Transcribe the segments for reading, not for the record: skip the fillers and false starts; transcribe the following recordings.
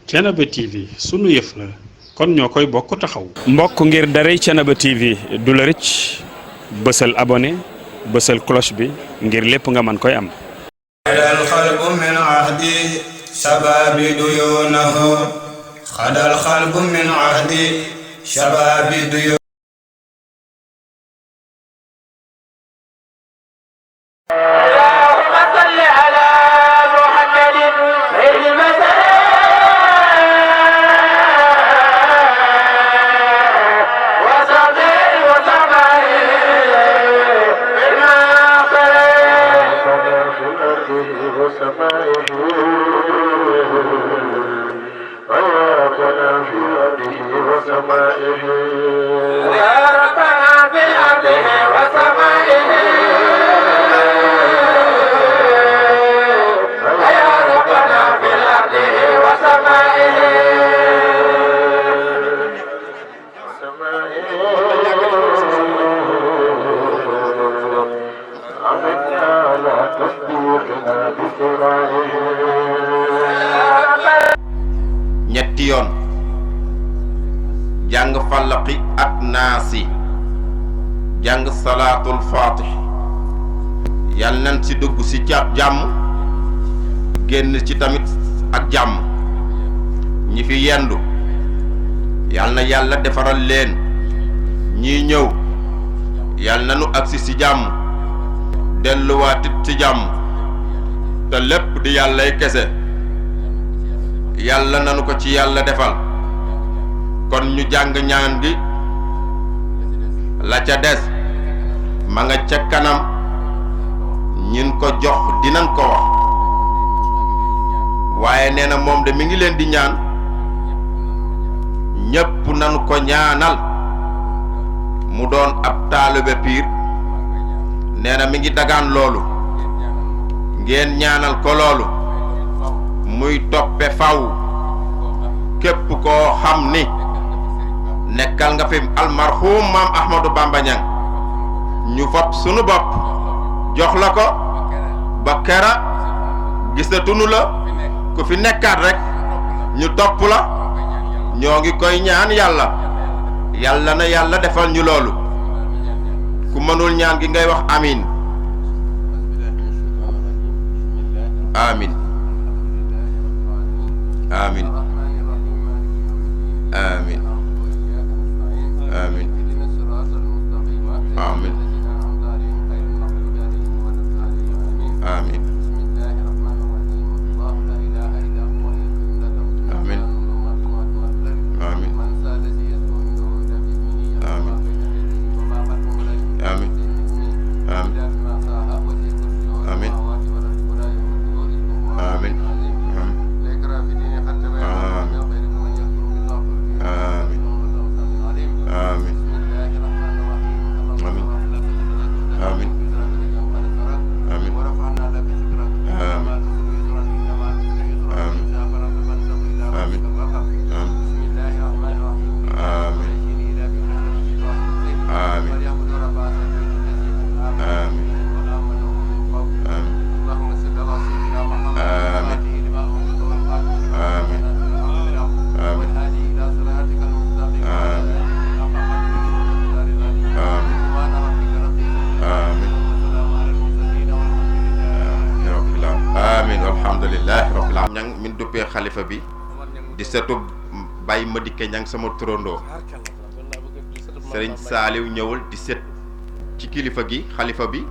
Thiénaba TV sunu yëf la kon ñoo koy bokk taxaw. mbokk ngir daray Thiénaba TV du la rëcc bësal abonné bësal cloche bi ngir lépp nga mën koy am. xadal xalbu min ahdi shababi duyunahu xadal xalbu min ahdi shababi duyunahu. ñetti yoon jàng falaqi ak naasi jàng salaatul faatih yal nañ ci dugg ci jàmm génn ci tamit ak jàmm ñi fi yendu yal na yàlla defaral leen ñiy ñëw yal na nu agsi ci jàmm delluwaatit ci jàmm te lépp di yàllay kese yàlla nanu ko ci yàlla defal kon ñu jàng ñaan gi la ca des ma nga ca kanam ñin ko jox dinañ ko wax waaye nee na moom de mi ngi leen di ñaan ñépp nanu ko ñaanal mu doon ab taalibe piir nee na mi ngi dagaan loolu ngeen ñaanal ko loolu muy toppe faw képp koo xam ni nekkal nga fi almarhum maam Ahmadou Bamba Niang ñu fop sunu bopp jox la ko ba kera gisatunu la ku fi nekkaat rek ñu topp la ñoo ngi koy ñaan yàlla yàlla na yàlla defal ñu loolu ku mënul ñaan gi ngay wax amin amin amin amin amin amin amin amin amin amin amin amin xalifa bi di setu Baye Madické Niang sama turandoo Serigne Saliou ñëwul di set ci kilifa gi xalifa bi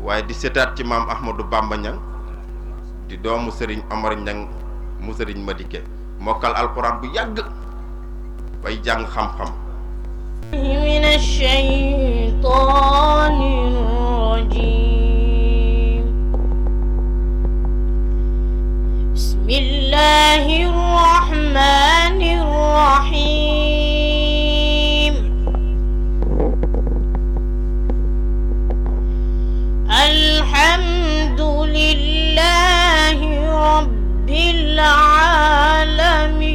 waaye di setaat ci maam Ahmadou Bamba Niang di doomu Serigne Omar Niang mu Serigne Madické mokkal alquran bu yàgg bay jàng xam-xam minash shaytaanir rajiim bismillahir rahmanir rahim alhamdulillahi rabbil alamin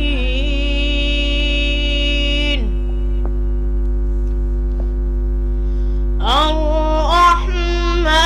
ar-rahman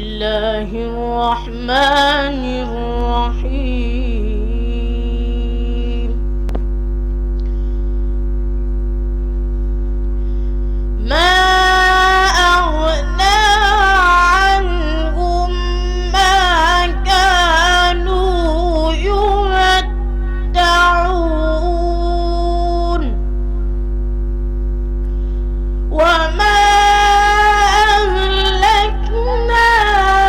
الله الرحمن الرحيم ما أغنى عنهم ما كانوا يمتعون وما أهلكنا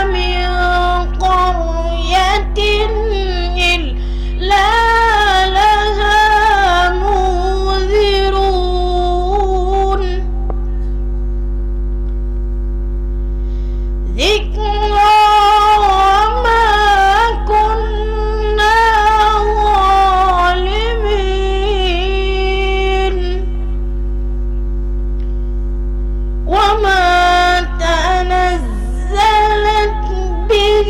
من قرية إلا لها منذرون ذكرى وما كنا ظالمين وما تنزلت به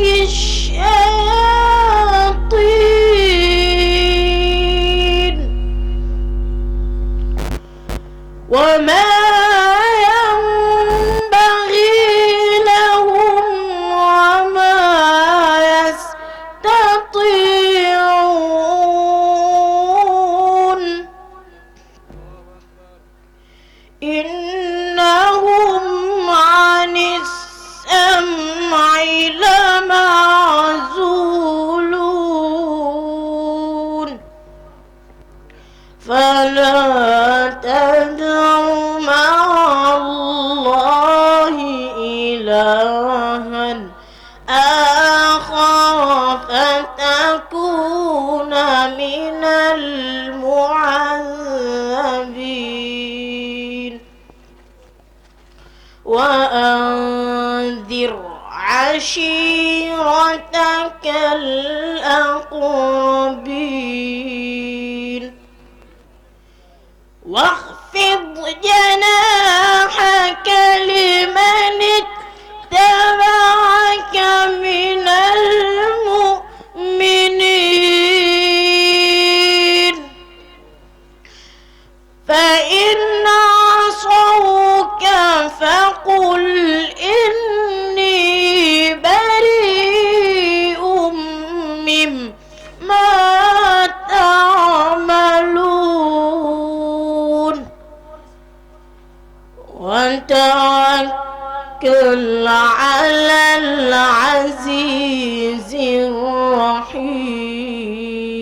الشياطين وما ينبغي لهم وما يستطيعون إنهم عن السمع لمعزولون فلا تدع مع الله إلها آخر فتكون من المعذبين وأنذر عشيرتك الأقربين واخفض جناحك لمن اتبعك من المؤمنين فإن عصوك فقل إني بريء مما تعملون وتوكل على العزيز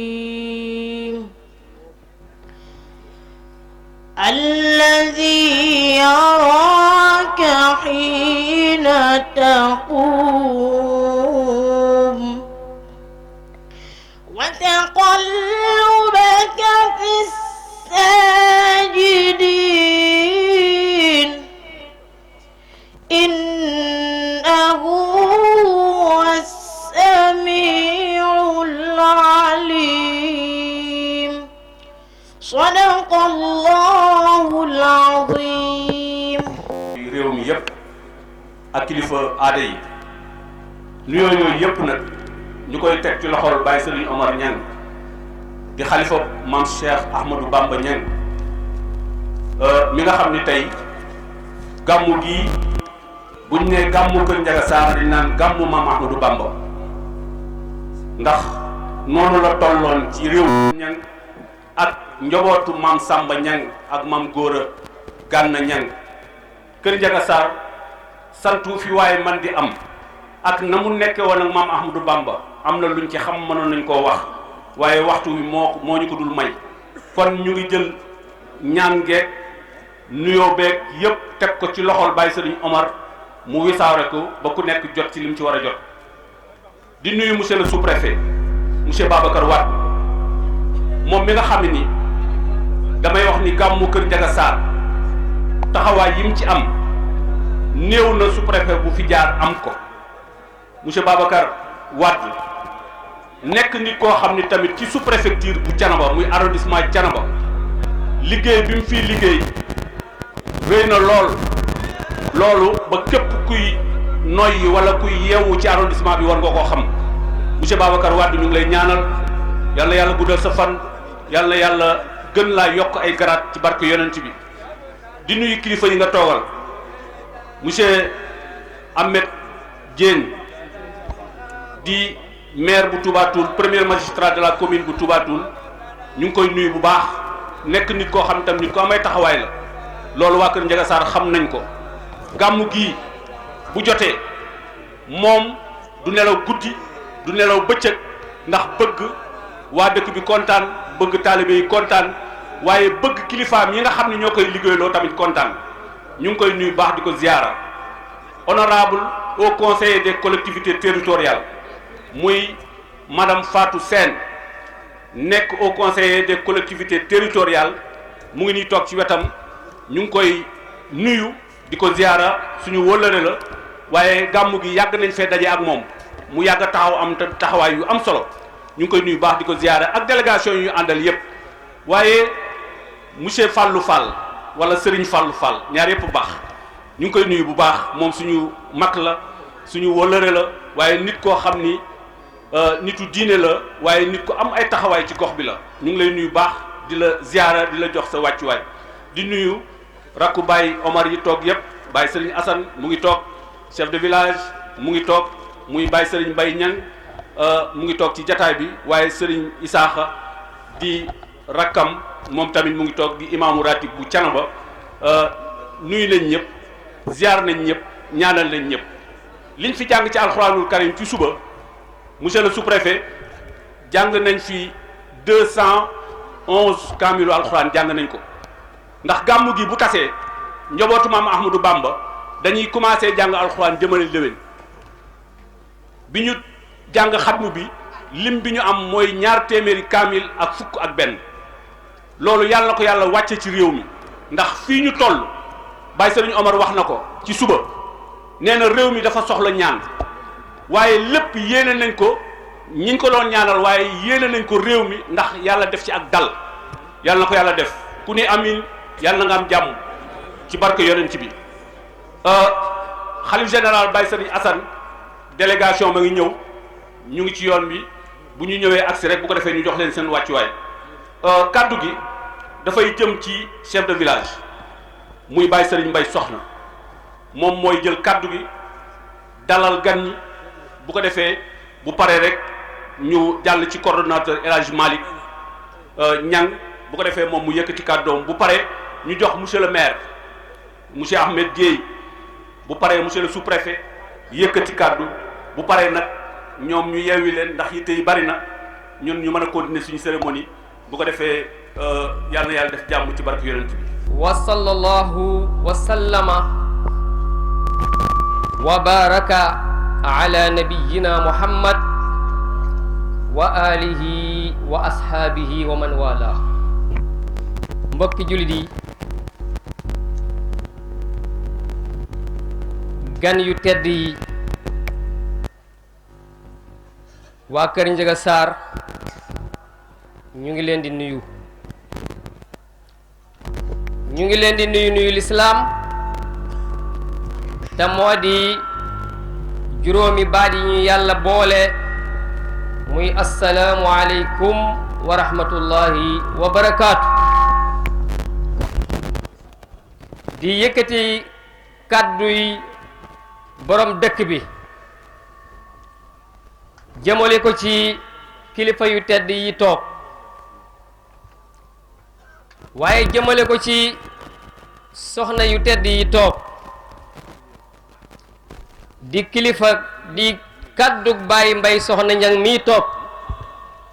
الرحيم الذي يراك حين تقوم وتقلبك في الساجدين إنه هو السميع العليم صدق الله العظيم réew mi yëpp ak kilifa aada yi nuyoo yooyu yëpp nag ñu koy teg ci loxol Baye Serigne Omar Niang di xalifa Mame Cheikh Ahmadou Bamba Niang mi nga xam ni tey gàmmu gi buñ ne gàmmu Kër Ndiaga Sarr di naan gàmmu Mame Ahmadou Bamba ndax noonu la tolloon ci réew Niang ak njobootu Mame Samba Niang ak Mame Gora Gana Niang Kër Ndiaga Sarr santu fi waaye man di am ak na mu nekke woon ak Mame Ahmadou Bamba am na luñ ci xam mënoon nañ koo wax waaye waxtu wi moo ñu ko dul may kon ñu ngi jël ñaan geeg nuyoo beeg yëpp teg ko ci loxol Baye Serigne Omar mu wisaare ko ba ku nekk jot ci lim ci war a jot di nuyu monsieur le sous-préfet monsieur Babacar Wade moom mi nga xam ne ni damay wax ni gàmmu Kër Ndiaga Sarr taxawaay yi mu ci am néew na sous-préfet bu fi jaar am ko monsieur Babacar Wade nekk nit koo xam ni tamit ci sous-préfecture bu Thiénaba muy arrondissement Thiénaba liggéey bi mu fii liggéey wéy na loolu ba képp kuy noyyi wala kuy yeewu ci arrondissement bi war nga koo xam monsieur Babacar Wade ñu ngi lay ñaanal yàlla guddal sa fan yàlla gën laa yokk ay garaat ci barke yonent bi di nuyu kilifa yi nga toogal monsieur Ahmed Diène di maire bu Touba Toul premier magistrat de la commune bu Touba Toul ñu ngi koy nuyu bu baax nekk nit koo xam tam nit ko amay taxawaay la loolu waa Kër Ndiaga Sarr xam nañ ko. gàmmu gii bu jotee moom du nelaw guddi du nelaw bëccëg ndax bëgg waa dëkk bi kontaan bëgg taalibe yi kontaan waaye bëgg kilifaam yi nga xam ne ñoo koy liggéeyloo tamit kontaan ñu ngi koy nuyu baax di ko ziyaara. honorable au conseiller des collectivités territoriales muy madame Fatou Sène nekk au conseiller des collectivités territoriales mu ngi nii toog ci wetam ñu ngi koy nuyu di ko ziyaara suñu wëllëre la waaye gàmmu gi yàgg nañ fee daje ak moom mu yàgg taxaw am taxawaay yu am solo ñu ngi koy nuyu baax di ko ziyaara ak délégation yu ñu àndal yépp waaye monsieur Fallou Fall wala Serigne Fallou Fall ñaar yépp baax ñu ngi koy nuyu bu baax moom suñu mag la suñu wëllëre la waaye nit koo xam ni nitu diine la waaye nit ko am ay taxawaay ci gox bi la ñu ngi lay nuyu baax di la ziyaara di la jox sa wàccuwaay di nuyu rakku Baye Omar yi toog yépp Baye Serigne Assane mu ngi toog chef de village mu ngi toog muy Baye Serigne Mbaye Niang mu ngi toog ci jataay bi waaye Serigne Isaaxa di rakkam moom tamit mu ngi toog di imaamu ratib bu Canaba nuyu nañ ñëpp ziar nañ ñëpp ñaanal nañ ñëpp liñ fi jàng ci alxuraanul karim ci suba monsieur le sous-préfet jàng nañ fi 211 kaamilu alxuraan jàng nañ ko ndax gàmmu gi bu tasee njabootu maam Ahmadou Bamba dañuy commencé jàng alxuraan jëmale déwén bi ñu jàng xatmu bi lim bi ñu am mooy 2 téeméeri kaamil ak fukk ak benn loolu yàlla na ko yàlla wàcce ci réew mi ndax fii ñu toll Baye Serigne Omar wax na ko ci suba nee na réew mi dafa soxla ñaan waaye lépp yéene nañ ko ñi ñu ko doon ñaanal waaye yéene nañ ko réew mi ndax yàlla def ci ak dal yàlla na ko yàlla def ku ne amin yàlla na nga am jàmm ci barke yonent bi xalif général Baye Serigne Assane délégation ma ngi ñëw ñu ngi ci yoon bi bu ñu ñëwee agsi rek bu ko defee ñu jox leen seen wàccuwaay kaddu gi dafay jëm ci chef de village muy Baye Serigne Mbaye Soxna moom mooy jël kaddu gi dalal gan ñi bu ko defee bu paree rek ñu jàll ci coordonnateur El Hadj Malick Niang bu ko defee moom mu yëkkati kàddoom bu paree ñu jox monsieur le maire monsieur Ahmed Dieye bu paree monsieur le sous-préfet yëkkati kàddu bu paree nag ñoom ñu yeewi leen ndax yitte yi bari na ñun ñu mën a continuer suñu cérémonie bu ko defee yàlla na yàlla def jàmm ci barke yonent bi wa sallallahu wa sallama wa baraka ala nabiyyina muhammad wa alihi wa ashaabihi wa man wala mbokki jullit yi gan yu tedd yi waa Kër Ndiaga Sarr ñu ngi leen di nuyu nuyu lislaam te moo di juróomi baat yi ñu yàlla boole muy assalaamu aleykum wa rahmatullahi wa barakaatu di yëkkati kàdduy borom dëkk bi jëmale ko ci kilifa yu tedd yi toog waaye jëmale ko ci soxna yu tedd yi toog di kilifa di kàddug Baye Mbaye Soxna Niang mii toog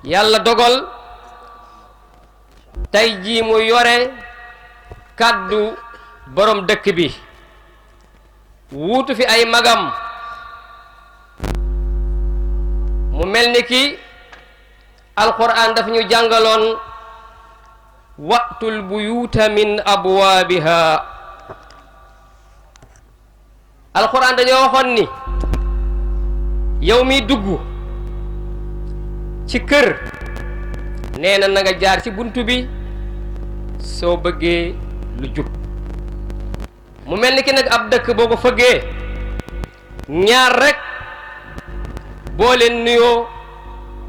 yàlla dogal tey jii mu yore kàddu borom dëkk bi wuutu fi ay magam mu mel ni ki alquran daf ñu jàngaloon wa'tul buyuuta min abwaabiha alquran dañoo waxoon ni yow mi dugg ci kër nee na nga jaar ci buntu bi soo bëggee lu jub mu mel ni ki nag ab dëkk boo ko fëggee ñaar rek boo leen nuyoo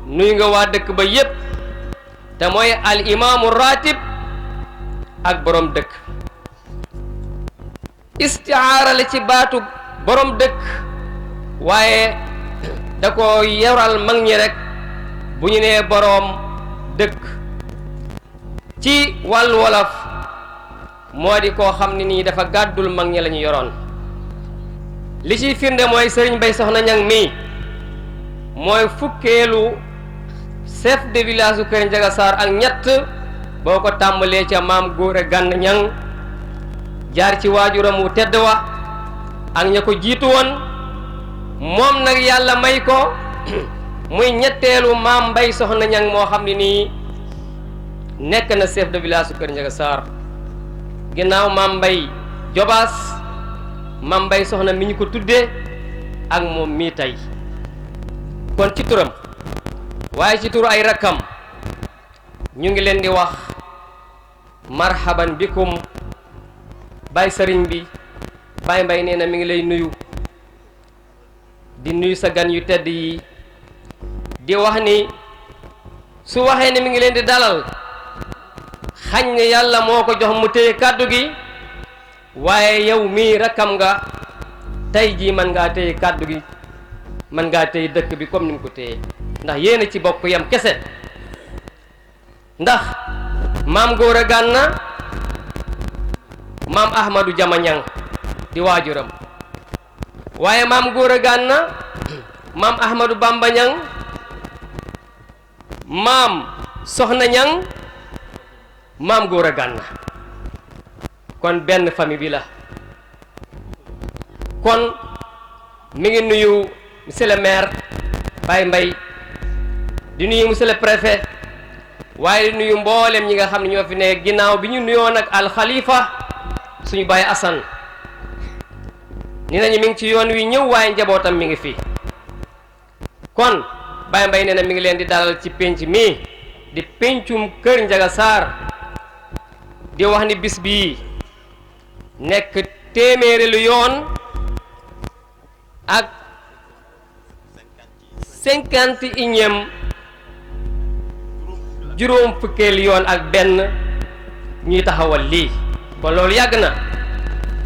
nuyu nga waa dëkk ba yépp te mooy al imaamu ratib ak borom dëkk istiaara la ci baatu borom dëkk waaye da ko yoral mag ñi rek bu ñu nee boroom dëkk ci wàllu wolof moo di koo xam ne nii dafa gàddul mag ñi la ñu yoroon. li ciy firnde mooy sëriñ Bay Soxna Ñang mii mooy fukkeelu chef de village u Kër Njaga Saar ak ñett boo ko tàmbalee ca maam Góora Gànn Ñang jaar ci waajuram wu tedd wa ak ña ko jiitu woon moom nag yàlla may ko muy ñetteelu maam Mbay Soxna Ñang moo xam ne nii nekk na chef de village u Kër Njaga Saar ginnaaw maam Mbay Jobaas maam Mbay Soxna mi ñu ko tuddee ak moom mii tey kon ci turam waaye ci turu ay rakkam ñu ngi leen di wax marhaban bikum. Baay sëriñ bi Baay Mbay nee na mi ngi lay nuyu di nuyu sa gan yu tedd yi di wax ni su waxee ne mi ngi leen di dalal xañ ne yàlla moo ko jox mu téye kàddu gi waaye yow mii rakkam nga tey jii mën ngaa téye kàddu gi mën ngaa téye dëkk bi comme ni mu ko téye ndax yéen a ci bokk yam kese ndax maam Góora Gànna maam Ahmadou Jama Ñang di waajuram waaye maam Góora Gànna maam Ahmadou Bamba Ñang maam Soxna Ñang maam Góora Gànna kon benn famille bi la kon mi ngi nuyu monsieur le maire Baye Mbay di nuyu monsieur le préfet waaye di nuyu mboolem ñi nga xam ne ñoo fi ne ginnaaw bi ñu nuyoo nag alxalifa suñu Baye Assane ni nañu mi ngi ci yoon wi ñëw waaye njabootam mi ngi fi kon Baye Mbay nee na mi ngi leen di dalal ci pénc mi di péncum Kër Njaga Saar di wax ni bis bii nekk téeméeri lu yoon ak 51e juróom fukkeelu yoon ak benn ñuy taxawal lii kon loolu yàgg na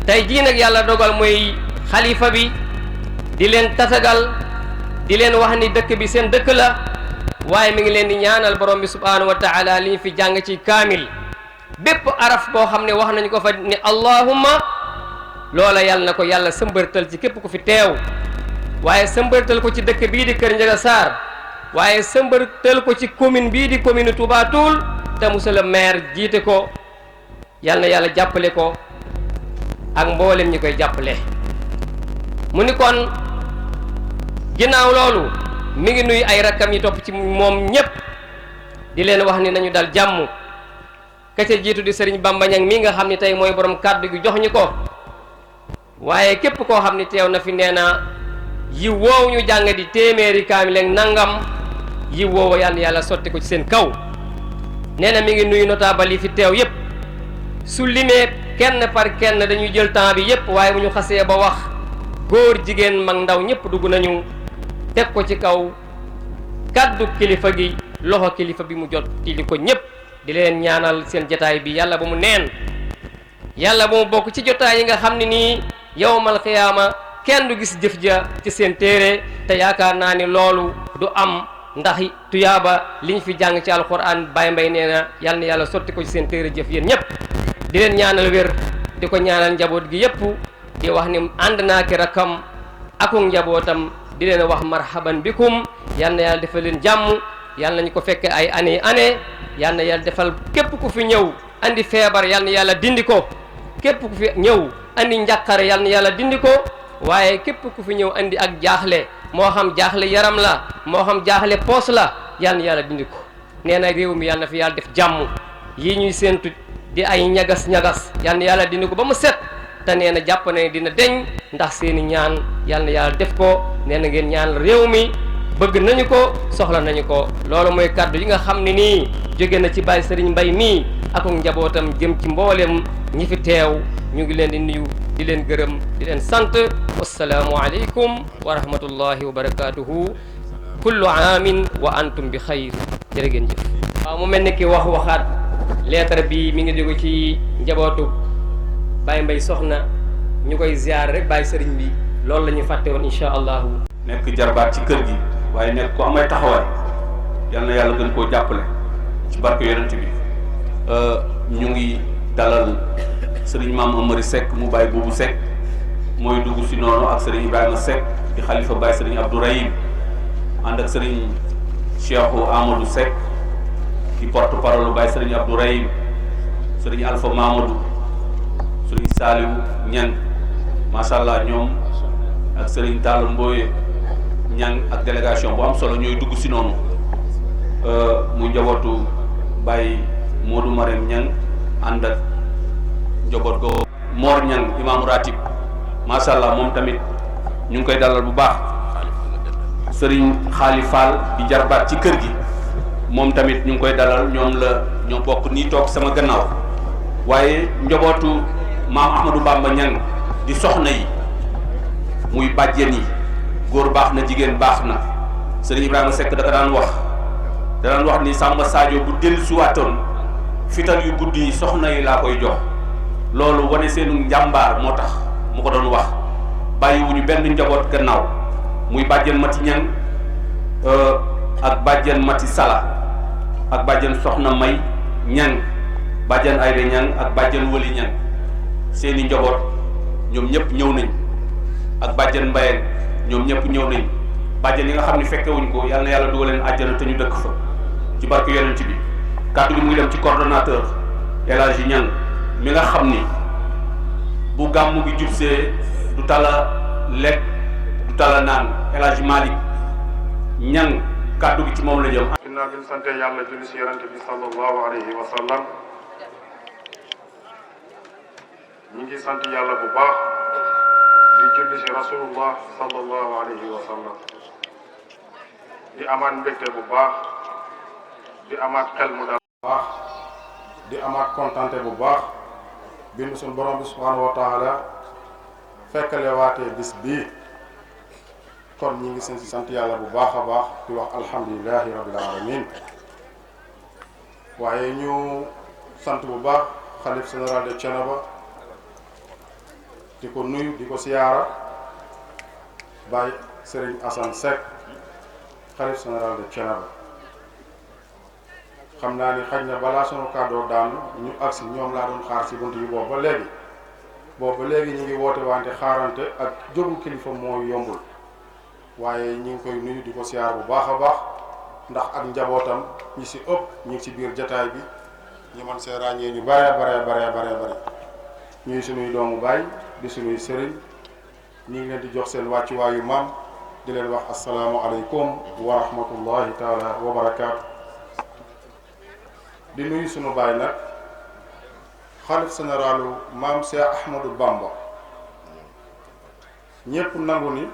tey jii nag yàlla dogal mooy xalifa bi di leen tatagal di leen wax ni dëkk bi seen dëkk la waaye mi ngi leen di ñaanal borom bi subhanahu wa taala li ñu fi jàng ci kaamil bépp araf boo xam ne wax nañu ko fa ni allahumma loola yàlla na ko yàlla sëmbërtal ci képp ku fi teew waaye sëmbërtal ko ci dëkk bii di Kër Njaga Saar waaye sëmbërtal ko ci commune bii di commune Touba Toul te monsieur le maire jiite ko yàlla na yàlla jàppale ko ak mboolem ñi koy jàppale mu ni kon ginnaaw loolu mi ngi nuyu ay rakkam yi topp ci moom ñépp di leen wax ni nañu dal jàmm ka ca jiitu di Sëriñ Bamba Ñang mi nga xam ni tey mooy borom kàddu gi jox ñu ko waaye képp koo xam ni teew na fi nee na yi woow ñu jàng di téeméeri kaamil ak nangam yi woowa yàlla yàlla sotti ko ci seen kaw nee na mi ngi nuyu notable yi fi teew yépp su limee kenn par kenn dañuy jël temps bi yépp waaye bu ñu xasee ba wax góor jigéen mag ndaw ñépp dugg nañu teg ko ci kaw kaddu kilifa gi loxo kilifa bi mu jot li ko ñépp di leen ñaanal seen jotaay bi yàlla ba mu neen yàlla ba mu bokk ci jotaay yi nga xam ne nii yawmal xiyaama kenn du gis jëf ja ci seen téere te yaakaar naa ni loolu du am ndax tuyaaba liñ fi jàng ci alquran Baye Mbay nee na yal na yàlla sotti ko ci seen téere jëf yéen ñépp di leen ñaanal wér di ko ñaanal njaboot gi yépp di wax ni ànd naa ki rakkam akuk njabootam di leen wax marhaban bikum yal na yàlla defal leen jàmm yal nañu ko fekke ay année yal na yàlla defal képp ku fi ñëw andi feebar yal na yàlla dindi ko képp ku fi ñëw andi njàqare yal na yàlla dindi ko waaye képp ku fi ñëw andi ak jaaxle moo xam jaaxle yaram la moo xam jaaxle poos la yal na yàlla dindi ko nee na réew mi yal na fi yàlla def jàmm yi ñuy séentu di ay ñagas-ñagas yal na yàlla dindi ko ba mu set te nee na jàpp ne dina deñ ndax seeni ñaan yal na yàlla def ko nee na ngeen ñaan réew mi bëgg nañu ko soxla nañu ko loolu mooy kàddu yi nga xam ne nii jóge na ci Baye Serigne Mbay mii ak njabootam jëm ci mboolem ñi fi teew ñu ngi leen di nuyu di leen gërëm di leen sant wassalaamu aleykum wa rahmatullahi wa barakatuhu kullu aamin wa antum bi xayr jërë ngeen jëf waaw mu mel ni ki waxaat lettre bi mi ngi jóge ci njabootu Baye Mbay Soxna ñu koy ziar rek Baye Serigne bi loolu la ñu fàtte woon incha allahu. nekk jarbaat ci kër gi waaye nekk ku amay taxawaay yal na yàlla gën koo jàppale ci barke yonent bi. ñu ngi dalal sëriñ Maam Amari Seck mu Baye Boubou Seck mooy dugg si noonu ak sëriñ Ibrahima Seck di xalifa Baye sëriñ Abdou Rahim ànd ak sëriñ Cheikhou Amadou Seck di porte parole Baye sëriñ Abdou Rahim sëriñ Alpha Mamadou sëriñ Saliou Niang macha allah ñoom ak sëriñ Talla Mboye Niang ak délégation bu am solo ñooy dugg si noonu muy njabootu Baye Modou Marème Niang ànd ak njaboot go Mor Niang imaamu ratib macha allah moom tamit ñu ngi koy dalal bu baax Serigne Xaali Fall di jarbaat ci kër gi moom tamit ñu ngi koy dalal ñoo bokk nii toog sama gannaaw waaye njabootu maam Ahmadou Bamba Niang di soxna yi muy bàjjen yi góor baax na jigéen baax na Serigne Ibrahima Seck da daan wax ni Samba Sadio bu dellusiwaatoon fital yu guddi yi soxna yi laa koy jox loolu wane seenu njàmbaar moo tax mu ko doon wax bàyyiwuñu benn njaboot gannaaw muy bàjjen Mati Niang ak bàjjen Mati Sala ak bàjjen Soxna May Niang bàjjen Ayda Niang ak bàjjen Wali Niang seeni njaboot ñoom ñëpp ñëw nañ ak bàjjen Mbayeen ñoom ñëpp ñëw nañ bàjjen yi nga xam ne fekkewuñ ko yal na yàlla dugal leen àjjana te ñu dëkk fa ci barke yonent bi. kàddu gi mu ngi dem ci coordonnateur El Hadji Niang mi nga xam ni bu gàmmu gi jubsee du tala lekk du tala naan El Hadji Malick Niang kàddu gi ci moom la jëm. ginnaaw bi ñu sante yàlla julli si yonent bi sallallahu alayhi wa sallam ñu ngi sant yàlla bu baax di julli si rasulullah sallallahu alayhi wa sallam di amaat mbégte bu baax di amaat xel mu dal baax di amaat kontante bu baax bi suñu borom bi subhanahu wa taala fekkale waatee bis bii kon ñi ngi seen si sant yàlla bu baax a baax di wax alhamdulilahi rabbil alamin waaye ñu sant bu baax xalif général de Thiénaba di ko nuyu di ko siyaara Baye Serigne Assane Seck xalif général de Thiénaba xam naa ni xaj na balaa sunu kàddoo daanu ñu agsi ñoom laa doon xaar si bunt yi boobu ba léegi ñu ngi woote wante xaarante ak jógu kilifa moo yombul waaye ñi ngi koy nuyu di ko siyaar bu baax a baax ndax ak njabootam ñi si ëpp ñi ngi si biir jataay bi ñu man see ràññee ñu bare ñuy sunuy doomu baay di sunuy sëriñ ñi ngi leen di jox seen wàccuwaayu maam di leen wax asalaamu aleykum wa rahmatullahi taala wa barakaatu. di nuyu sunu baay nag xalif généralu maam Cheikh Ahmadou Bamba ñépp nangu ni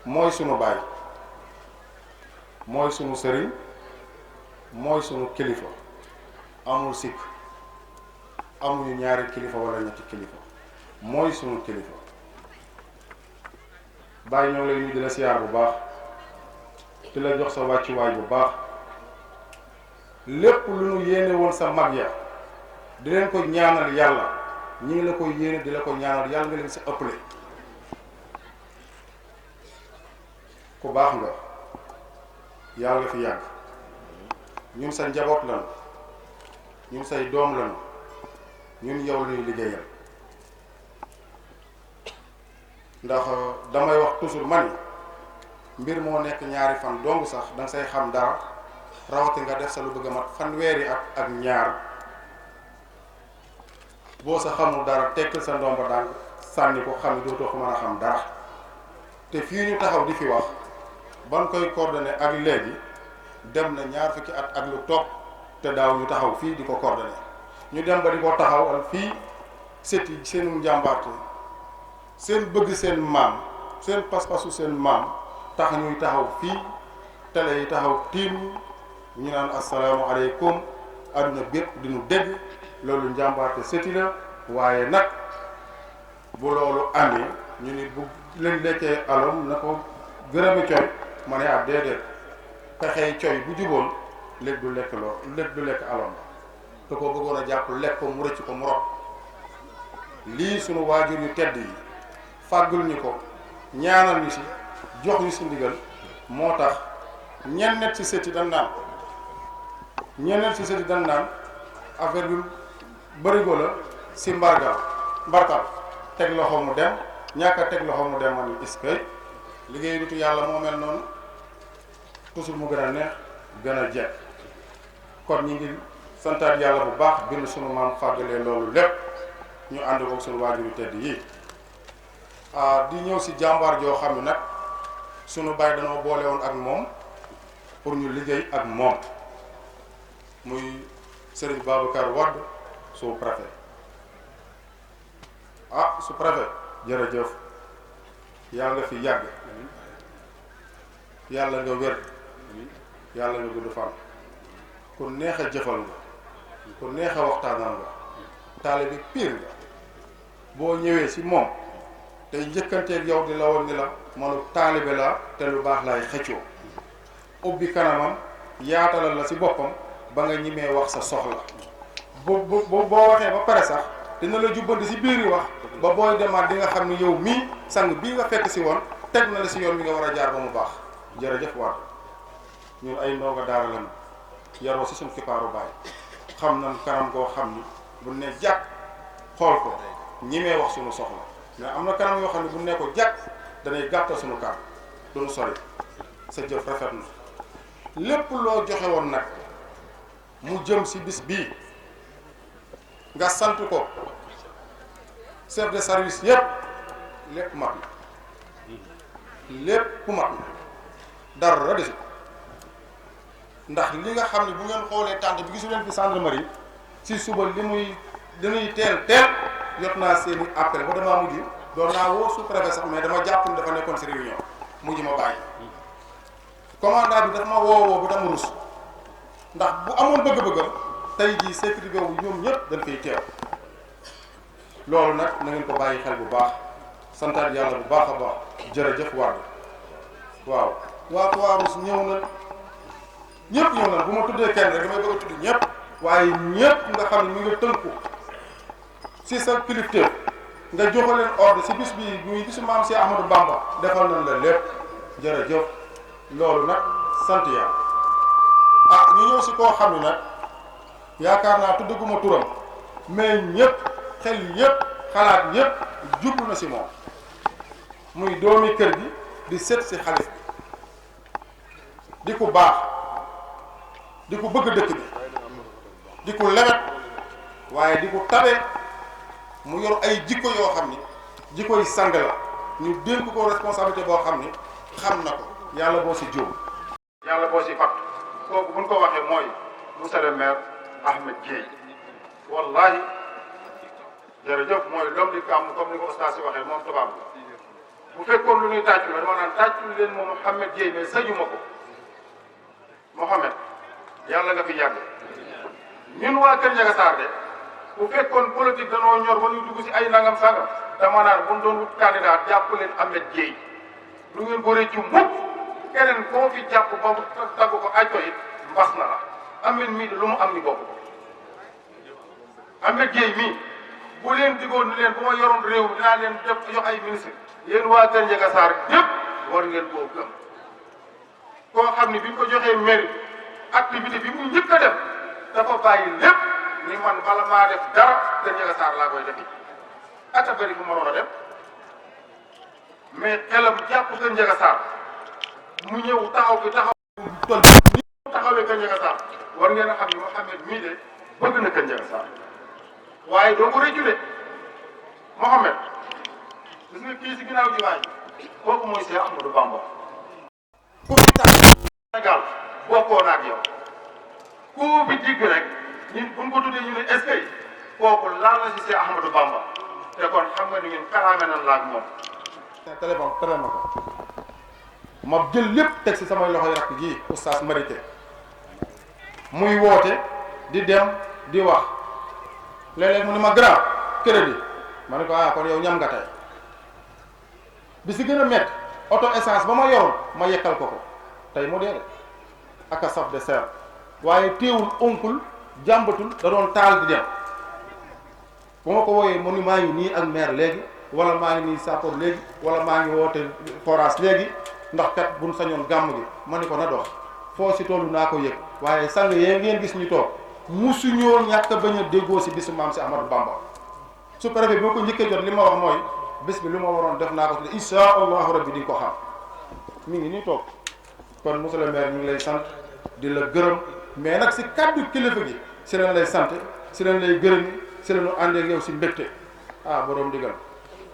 mooy sunu baay mooy sunu sëriñ mooy sunu kilifa amul sikk amuñu ñaari kilifa wala ñetti kilifa mooy sunu kilifa bàyyi ñoo ngi lay nuyu di la siyaar bu baax di la jox sa wàccuwaay bu baax lépp lu nu yéene woon sa mag ya di leen ko ñaanal yàlla ñi ngi la ko yéene di la ko ñaanal yàlla nga leen si ëpple ku baax nga yàlla fi yàgg ñun sa njaboot lan ñun say doom lan ñun yow lañuy liggéeyal ndax damay wax toujours mani mbir moo nekk ñaari fan dong sax danga say xam dara rawati nga def sa lu bëgg a mat fanweeri ak ñaar boo sa xamul dara tekkil sa ndomba daan sànni ko xam ni dootoo ko mën a xam dara te fii ñu taxaw di fi wax ban koy coordonné ak léegi dem na ñaar fukki at ak lu topp te daaw ñu taxaw fii di ko coordonné ñu dem ba di ko taxawal fii seti seenu njàmbaarte seen bëgg seen maam seen pas-pasu seen maam tax ñuy taxaw fii télé yi taxaw tiim ñu naan asalaamaaleykum adduna bépp di ñu dégg loolu njàmbaarte seti la waaye nag bu loolu amee ñu ni bu leen lekkee alom na ko gërëmi coy ma ne ab déedéet pexey coy bu juboon léeg du lekk alom te ko bëggoon a jàpp lekk ko mu rëcc ko mu rot lii sunu waajur yu tedd yi fàggul ñu ko ñaanal ñu si jox ñu si ndigal moo tax ñenn ci sëti dañ naan affaire bi bërigo la si mbartal teg loxo mu dem ñàkk a teg loxo mu dem man iskay liggéey nitu yàlla moo mel noonu toujours mu gën a neex gën a jekk kon ñi ngi santaat yàlla bu baax bind sunu maam fàggalee loolu lépp ñu ànd ko sunu waajuru tedd yi di ñëw si jàmbaar joo xam ne nag sunu baay dañoo boole woon ak moom pour ñu liggéey ak moom muy Serigne Babacar Wade sous-préfet sous-préfet jërëjëf yàlla nga fi yàgg yàlla nga wér yàlla nga gudd fan ku neex a jëfal nga ku neex a waxtaanal nga taalibe piir nga boo ñëwee si moom tey njëkkanteeg yow di la woon ni la manu taalibe la te lu baax lay xëccoo ubbi kanamam yaatalal la si boppam ba nga ñimee wax sa soxla boo waxee ba pare sax dina la jubbanti si biir yi wax ba booy demaat di nga xam ni yow mii sang bii nga fekk si woon teg na la si yoon bi nga war a jaar ba mu baax jërëjëf Wade ñun ay ndongo daara lañu yaroo si suñu kippaaru baay xam nañ kanam koo xam ni bu ne jàkk xool ko ñimee wax suñu soxla mais am na kanam yoo xam ne bu ne ko jàkk danay gàttal suñu kàddu duñu sori sa jëf rafet na lépp loo joxe woon nag mu jëm si bis bii nga sant ko chef de service yépp lépp mat na dara desu ndax li nga xam ne bu ngeen xoolee tànt bi gisu leen fi gendarmerie si suba dañuy teel jot naa seeni appel ba damaa mujj doon naa woo sous-préfet sax mais dama jàpp ni dafa nekkoon si réunion mujj ma bàyyi commandant bi dafa ma woowoo ba dama rus ndax bu amoon bëgg-bëggam tey jii sécurité boobu ñoom ñëpp dañ koy teew loolu nag na ngeen ko bàyyi xel bu baax santaat yàlla bu baax a baax jërëjëf Wade waaw waa Croix-Rouge ñëw na ñëpp ñëw na bu ma tuddee kenn rek damay bëgg a tudd ñëpp waaye ñëpp nga xam ne ñu ngi tënku si sa kilifteef nga joxe leen ordre si bis bii muy bisu maam si Ahmadou Bamba defal nañ la lépp jërëjëf loolu nag sant yàlla ñu ñëw si koo xam ne nag yaakaar naa tuddaguma turam mais ñëpp xel yëpp xalaat yëpp jublu na si moom muy doomi kër gi di sët si xalif bi di ku baax di ku bëgg dëkk bi di ku lewet waaye di ku tabe mu yor ay jikko yoo xam ni jikko yi sang la ñu dénk ko responsabilité boo xam ni xam na ko yàlla boo si jóom yàlla boo si fàtt kooku buñ ko waxee mooy monsieur le maire Ahmed Dieye wallahi jërëjëf mooy l'homme du Gamou comme ni ko ustaas si waxee moom tubaab bi bu fekkoon lu ñuy tàccu la dama naan tàccu leen moom Ahmed Dieye mais sañu ma ko Mohamed yàlla nga fi yàgg ñun waa Kër Ndiaga Sarr de bu fekkoon politique danoo ñor ba ñu dugg si ay nangam sangam dama naan bu ñu doon wut candidat jàpp leen Ahmed Dieye du ngeen ko rëccu mukk keneen koo fi jàpp ba mu tagg ko aj ko it mbas na la Ahmed mii de lu mu am ni bokk ko Ahmed Dieye mii bu leen digoon ni leen bu ma yoroon réew dinaa leen def jox ay ministre yéen waa Kër Ndiaga Sarr yëpp war ngeen koo gëm koo xam ni bi ñu ko joxee mairie activité bi mu njëkk a def dafa bàyyi lépp ni man bala maa def dara Kër Ndiaga Sarr laa koy defi ata bëri bu mënoon a dem mais xelam jàpp Kër Ndiaga Sarr mu ñëw taxaw fi taxaw tol ni taxawee Kër Ndiaga Sarr war ngeen a xam ni Mouhamed mii de bëgg na Kër Ndiaga Sarr waaye doo ko rëccu de Mouhamed gis nga kii si ginnaaw ji waay kooku mooy Cheikh Ahmadou Bamba ku fi tax Sénégal bokkoo na ak yow ku bi digg rek ñun buñ ko tuddee ñu ne est-ce que kooku laal na si Cheikh Ahmadou Bamba te kon xam nga ni ngeen kalaame nan la ak moom téléphone tere na ko ma jël lépp teg si samay loxoy rakk ji oustaz Marité muy woote di dem di wax léeg-léeg mu ne ma grand crédit ma ne ko kon yow ñam nga tey bi si gën a métti auto essence ba ma yoroon ma yekkal ko tey mu dee ak a saf de serre waaye teewul onkul jàmbatul da doon taal di dem bu ma ko wooyee mu ni maa ngi nii ak maire léegi wala maa ngi nii sappoor léegi wala maa ngi woote forage léegi ndax kat buñ sañoon gàmm gi ma ni ko na dox foo si tollu naa ko yëg waaye sang yee ngeen gis ñu toog musu ñoo ñàkk bañ a déggoo si bisu maam si Ahmadou Bamba. su préfet bi ma ko njëkkee jot li ma wax mooy bis bi lu ma waroon def naa ko te insha allahu rabbi di nga ko xam mi ngi nii toog kon monsieur le maire ñu ngi lay sant di la gërëm mais nag si kàddu kilifa gi si leen lay sant si leen lay gërëm si leen ñu ànd ak yow si mbégte ah borom digal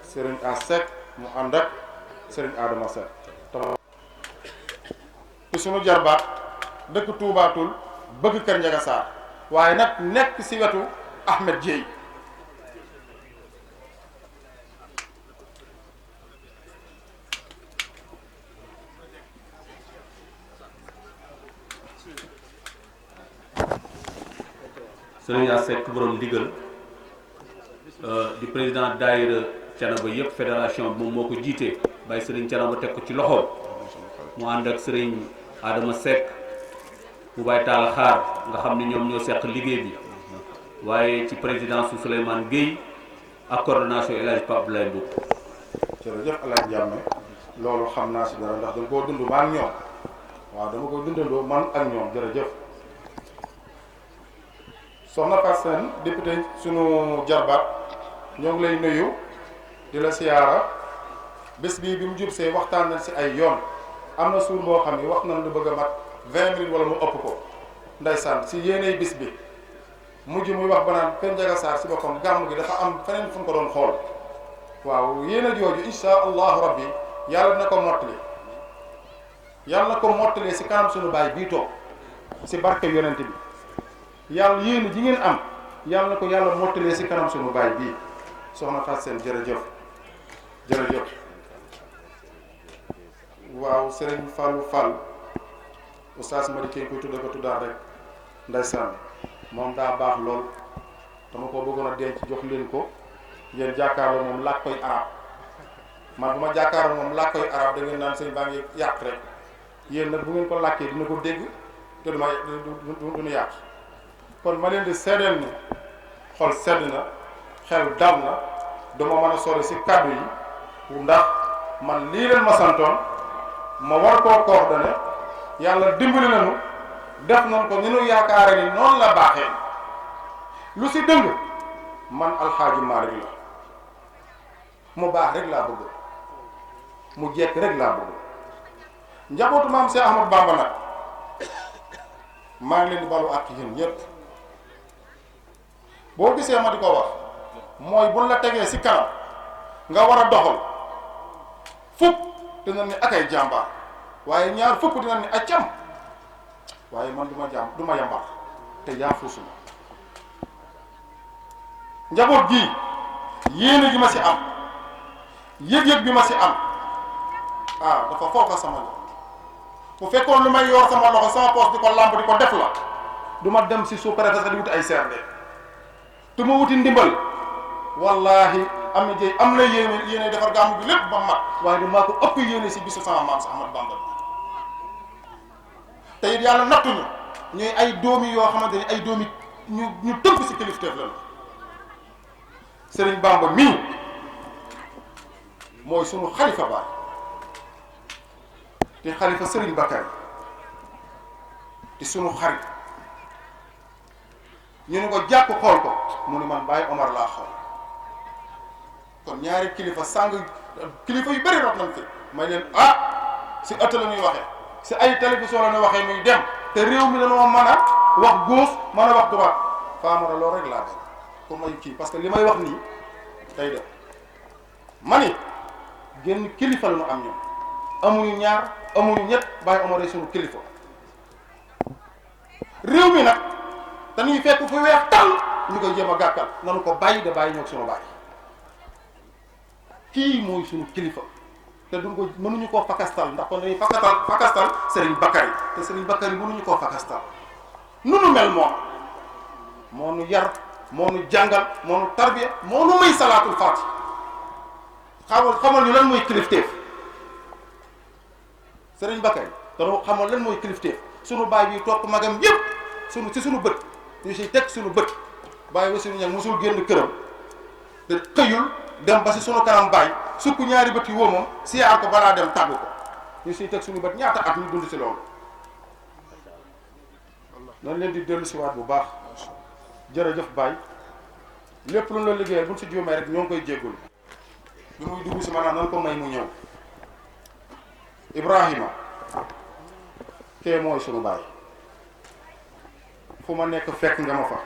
Serigne A Seck mu ànd ak Serigne Adama Seck te suñu jarbaat dëkk tuubaatul bëgg Kër Njaga Saar waaye nag nekk si wetu Ahmed Dieye Serigne A Seck borom ndigal di président daayira Thiénaba yëpp fédération bi moom moo ko jiitee bàyyi Serigne Thiénaba teg ko ci loxoom mu ànd ak Serigne Adama Seck mu bàyyi taal xaar nga xam ne ñoom ñoo seq liggéey bi waaye ci présidence su Souleymane Guèye ak coordination El Hadj Pape Abdoulaye Mboup. jërëjëf El Hadj Diame loolu xam naa si dara ndax dama koo dund ma ak ñoom waaw dama ko dundandoo man ak ñoom jërëjëf. soxna Fatou Sène député sunu jarbaat ñoo ngi lay nuyu di la siyaara bés bii bi mu jub see waxtaan nañ si ay yoon am na suur boo xam ne wax nañ lu bëgg a mat 20 minutes wala mu ëpp ko ndeysaan si yéenay bis bi mujj muy wax ba naan Kër Njaga Saar si boppam gàmm gi dafa am feneen fu ñu ko doon xool waaw yéen a jooju insha allahu rabbi yàlla na ko mottali yàlla na ko mottalee si kanam sunu baay bii toog si barke yonent bi yàlla yéen ji ngeen am yàlla na ko yàlla mottalee si kanam sunu baay bii soxna Fatou Sène jërëjëf jërëjëf waaw Serigne Fallou Fall oustaz Madi Kay koy tudde ko tuddaat rek ndeysaan moom daa baax lool dama ko bëggoon a denc jox leen ko ngeen jàkkaarloo moom làkk koy arab man bu ma jàkkaarloo moom làkk koy arab da ngeen naan sëñ baa ngi yàq rek yéen nag bu ngeen ko làkkee dina ko dégg te du ñu yàq kon ma leen di seddeel ni xol sedd na xel dal na dama mën a sori si kàddu yi ndax man lii leen ma santoon ma war koo coordonné yàlla dimbali nañu def nañ ko ni nu yaakaare ni noonu la baaxee lu si dëng man alxaaji Maalik la mu baax rek laa bëgg mu jekk rek laa bëgg njabootu maam Cheikh Ahmadou Bamba nag maa ngi leen di balu ak yéen ñëpp boo gisee ma di ko wax mooy buñ la tegee si kanam nga war a doxal fukk dina ni akay jàmbaar waaye ñaar fukk dina ni accam waaye man du ma yambar te yaa fuusuma njaboot gii yéene gi ma si am yëg-yëg bi ma si am dafa foofa sama loxo bu fekkoon lu may yor sama loxo sama poos di ko làmb di ko def la du ma dem si sous-préfet di wuti ay CRD tu ma wuti ndimbal wallahi am na jëy am na yéene defar gàmmu bi lépp ba mat waaye du maa ko ëpp yéene si bisu sama maam si Ahmadou Bamba te it yàlla nattuñu ñuy ay doomi yoo xamante ni ay doomi ñu tënk si kilifteef la Serigne Bamba mii mooy sunu xalifa baay te xalifa Serigne Bakary te sunu xarit ñu ne ko jàpp xool ko mu ni man Baye Omar laa xool kon ñaari kilifa sàng kilifa yu bëri rot nañ fi may leen si ëtt la ñuy waxee si ay télévision la ñuy waxee muy dem te réew mi la noo mën a wax gauche mën a wax droite Famara loolu rek laa def pour may kii parce que li may wax nii tey def ma ni génn kilifa la ñu am ñoom amuñu ñaar amuñu ñett Baye Omar ay sunu kilifa réew mi nag dañuy fekk fu weex tal ñu koy jéem a gàkkal nanu ko bàyyi de bàyyi ñoo sunu bàyyi kii mooy sunu kilifa te duñ ko mënuñu koo fakastal ndax kon dañuy fakastal Serigne Bakary te Serigne Bakary mënuñu koo fakastal nu nu mel moom moo nu yar moo nu jàngal moo nu tarbiya moo nu may salaatul faati xamal ñu lan mooy kilifteef Serigne Bakary dañoo xamal lan mooy kilifteef sunu baay bi topp magam yëpp si sunu bët ñu si teg sunu bët bàyyi ba suñu ñag mosul génn këram te xëyul dem ba si sunu kanam baay sukk ñaari bët yi wóomam siyaar ko balaa dem tàggu ko ñu siy teg suñu bët ñaata at ñu dund si loolu. nañ leen di dellu si waat bu baax jërëjëf baay lépp lu ñu la liggéeyal buñ si juumee rek ñoo ngi koy jéggul bi muy dugg si maanaam nan ko may mu ñëw. Ibrahima kee mooy sunu baay fu ma nekk fekk nga ma fa